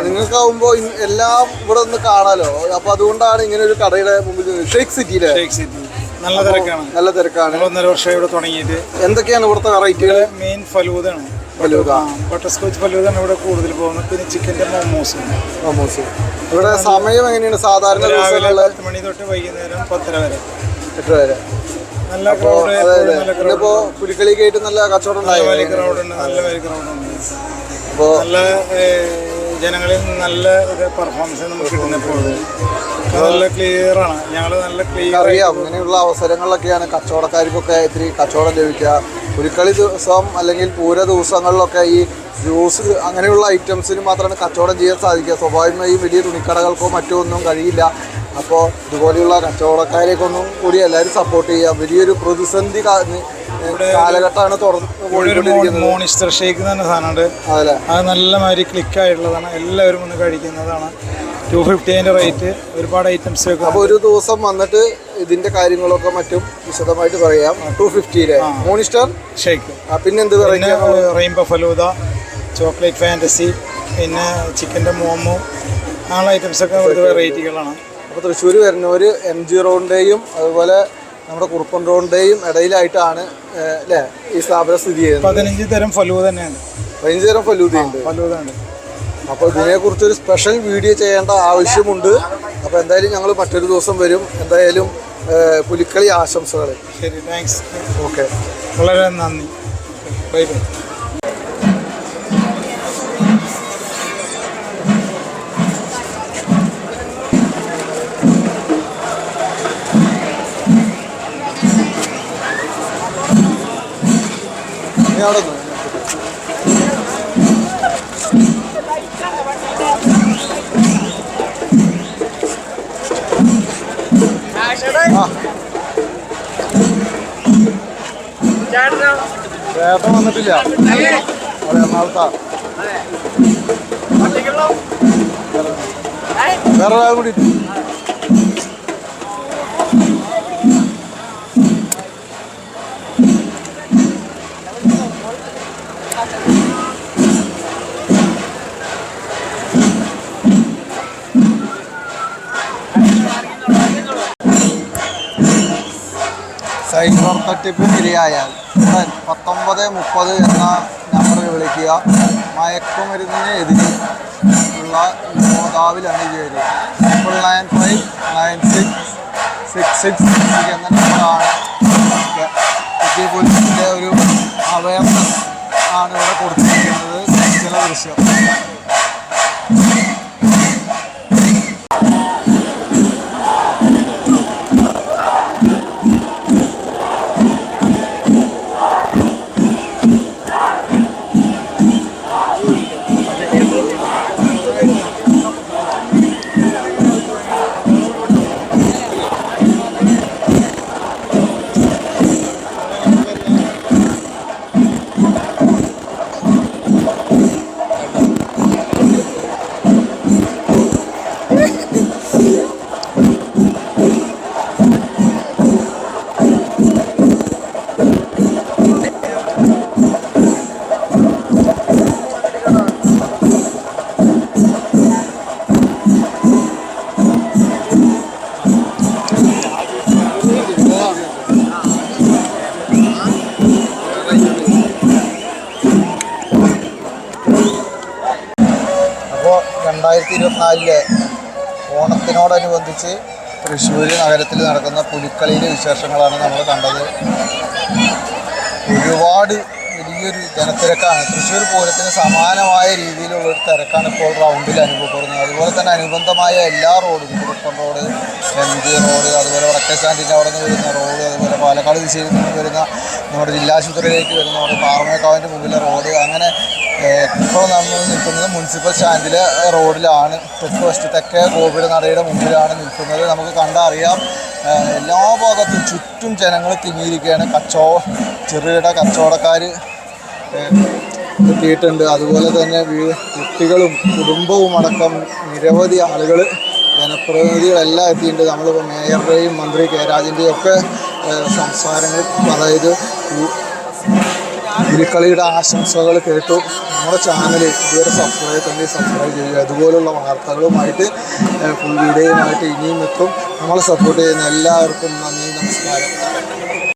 നിങ്ങൾക്കാവുമ്പോ എല്ലാം ഇവിടെ ഒന്ന് കാണാലോ. അപ്പൊ അതുകൊണ്ടാണ് ഇങ്ങനെ ഒരു കടയുടെ മുമ്പിൽ. ഷെയ്ഖ് സിറ്റിയിലെ നല്ല തിരക്കാണ്. നല്ല തിരക്കാണ്. 1.5 വർഷം ഇവിടെ തുടങ്ങിയിട്ട്. എന്തൊക്കെയാണ് ഇവിടുത്തെ വെറൈറ്റികൾ? മെയിൻ ഫലൂദാണ്. ബട്ടർ സ്കോച്ച് ഫലൂദാണ് ഇവിടെ കൂടുതൽ പോകുന്നത്. പിന്നെ ചിക്കൻ്റെ മോമോസ്. ഇവിടെ സമയം എങ്ങനെയാണ് സാധാരണ? രാവിലെ 10 മണി തൊട്ട് വൈകുന്നേരം 10:30 വരെ. 8 വരെ. നല്ല ക്രൗഡ്. ഇന്നിപ്പോ പുലിക്കളിക്കായിട്ട് നല്ല കച്ചവടം ഉണ്ടായി. നല്ല ക്രൗഡുണ്ട്. നല്ല ജനങ്ങളിൽ നല്ല പെർഫോമൻസ് നമുക്ക് കിട്ടുന്നപ്പോൾ നല്ല ക്ലിയർ ആണ്. ഞങ്ങൾ നല്ല ക്ലിയർ അറിയാം. ഇങ്ങനെയുള്ള അവസരങ്ങളിലൊക്കെയാണ് കച്ചവടക്കാർക്കൊക്കെ ഇത്തിരി കച്ചവടം ലഭിക്കുക. പുലിക്കളി ദിവസം അല്ലെങ്കിൽ പൂര ദിവസങ്ങളിലൊക്കെ ഈ ജ്യൂസ് അങ്ങനെയുള്ള ഐറ്റംസിന് മാത്രമാണ് കച്ചവടം ചെയ്യാൻ സാധിക്കുക. സ്വാഭാവികമായും വലിയ തുണിക്കടകൾക്കോ മറ്റോ ഒന്നും കഴിയില്ല. അപ്പോൾ ഇതുപോലെയുള്ള കച്ചവടക്കാരെയൊക്കൊന്നും കൂടി എല്ലാവരും സപ്പോർട്ട് ചെയ്യാം. വലിയൊരു പ്രതിസന്ധി കാലഘട്ടമാണ് തുറന്നുകൊണ്ടിരിക്കുന്നത്. മോണിസ്റ്റർ ഷേക്ക് എന്ന് പറഞ്ഞ സാധനമുണ്ട്. അതല്ലേ, അത് നല്ല മാതിരി ക്ലിക്കായിട്ടുള്ളതാണ്. എല്ലാവരും ഒന്ന് കഴിക്കുന്നതാണ്. 250 അതിൻ്റെ റേറ്റ്. ഒരുപാട് ഐറ്റംസ് ഒക്കെ. അപ്പോൾ ഒരു ദിവസം വന്നിട്ട് ഇതിന്റെ കാര്യങ്ങളൊക്കെ മറ്റും വിശദമായിട്ട് പറയാം. 250 മോണിസ്റ്റർ ഷേക്ക്. പിന്നെന്ത് പറയാം? റെയിൻബോ ഫലൂദ, ചോക്ലേറ്റ് ഫാൻറ്റസി, പിന്നെ ചിക്കൻ്റെ മോമോ, അങ്ങനെയുള്ള ഐറ്റംസൊക്കെ ഇവിടുത്തെ വെറൈറ്റികളാണ്. അപ്പോൾ തൃശ്ശൂർ വരുന്നവർ MG റോഡിൻ്റെയും അതുപോലെ നമ്മുടെ കുറുപ്പൻ റോഡിൻ്റെയും ഇടയിലായിട്ടാണ് അല്ലേ ഈ സ്ഥാപനം സ്ഥിതി ചെയ്യുന്നത്. 15 തരം ഫലൂദ തന്നെയാണ്. 15 തരം ഫലൂദയുണ്ട്. അപ്പോൾ ഇതിനെക്കുറിച്ചൊരു സ്പെഷ്യൽ വീഡിയോ ചെയ്യേണ്ട ആവശ്യമുണ്ട്. അപ്പോൾ എന്തായാലും ഞങ്ങൾ മറ്റൊരു ദിവസം വരും. എന്തായാലും പുലിക്കളി ആശംസകൾ. ശരി, താങ്ക്സ്. ഓക്കെ, വളരെ നന്ദി. Bye bye. അവിടെ ചേട്ടൻ വന്നിട്ടില്ല. അതെ, എറണാകുളത്താ. വേറെ ഒരാൾ കൂടി. സൈബർ തട്ടിപ്പിന് ഇരയായാൽ 1930 എന്ന നമ്പറിൽ വിളിക്കുക. മയക്കുമരുന്നിന് എതിരെ ഉള്ള യോദ്ധാവിൽ അണിചേരുക. 9959666 എന്ന നമ്പറാണ്. സിറ്റി പോലീസിൻ്റെ ഒരു അവയർനെസ് ആണ് ഇവിടെ കൊടുത്തിരിക്കുന്നത്. ചില ദൃശ്യം അപ്പോൾ 2024 ഓണത്തിനോടനുബന്ധിച്ച് തൃശ്ശൂർ നഗരത്തിൽ നടക്കുന്ന പുലിക്കളിയിലെ വിശേഷങ്ങളാണ് നമ്മൾ കണ്ടത്. ഒരുപാട് വലിയൊരു ജനത്തിരക്കാണ്. തൃശ്ശൂർ പൂരത്തിന് സമാനമായ രീതിയിലുള്ളൊരു തിരക്കാണ് ഇപ്പോൾ റൗണ്ടിൽ അനുഭവപ്പെടുന്നത്. അതുപോലെ തന്നെ അനുബന്ധമായ എല്ലാ റോഡും, കുറുപ്പൻ റോഡ്, MG റോഡ്, അതുപോലെ വടക്കേ സ്റ്റാൻഡിൻ്റെ അവിടെ നിന്ന് വരുന്ന റോഡ്, അതുപോലെ പാലക്കാട് ദിശയിൽ നിന്ന് വരുന്ന നമ്മുടെ ജില്ലാശുപത്രിയിലേക്ക് വരുന്ന റോഡ്, പാറമേക്കാവിൻ്റെ മുമ്പിലെ റോഡ്, അങ്ങനെ ഇപ്പോൾ നമ്മൾ നിൽക്കുന്നത് മുനിസിപ്പൽ സ്റ്റാൻഡിലെ റോഡിലാണ്. തെക്ക് വശത്ത് തെക്കേ ഗോപുരനടയുടെ മുമ്പിലാണ് നിൽക്കുന്നത്. നമുക്ക് കണ്ടറിയാം എല്ലാ ഭാഗത്തും ചുറ്റും ജനങ്ങൾ തിങ്ങിയിരിക്കുകയാണ്. ചെറുകിട കച്ചവടക്കാർ എത്തിയിട്ടുണ്ട്. അതുപോലെ തന്നെ കുട്ടികളും കുടുംബവും അടക്കം നിരവധി ആളുകൾ, ജനപ്രതിനിധികളെല്ലാം എത്തിയിട്ടുണ്ട്. നമ്മളിപ്പോൾ മേയറുടെയും മന്ത്രി കെ രാജൻ്റെയും ഒക്കെ സംസാരങ്ങൾ, അതായത് പുലിക്കളിയുടെ ആശംസകൾ കേട്ടു. നമ്മുടെ ചാനൽ ഇതുവരെ സബ്സ്ക്രൈബ് ചെയ്യുക. അതുപോലുള്ള വാർത്തകളുമായിട്ട് ഫുൾ വീഡിയോയുമായിട്ട് ഇനിയും എത്തും. നമ്മളെ സപ്പോർട്ട് ചെയ്യുന്ന എല്ലാവർക്കും നന്ദി, നമസ്കാരം.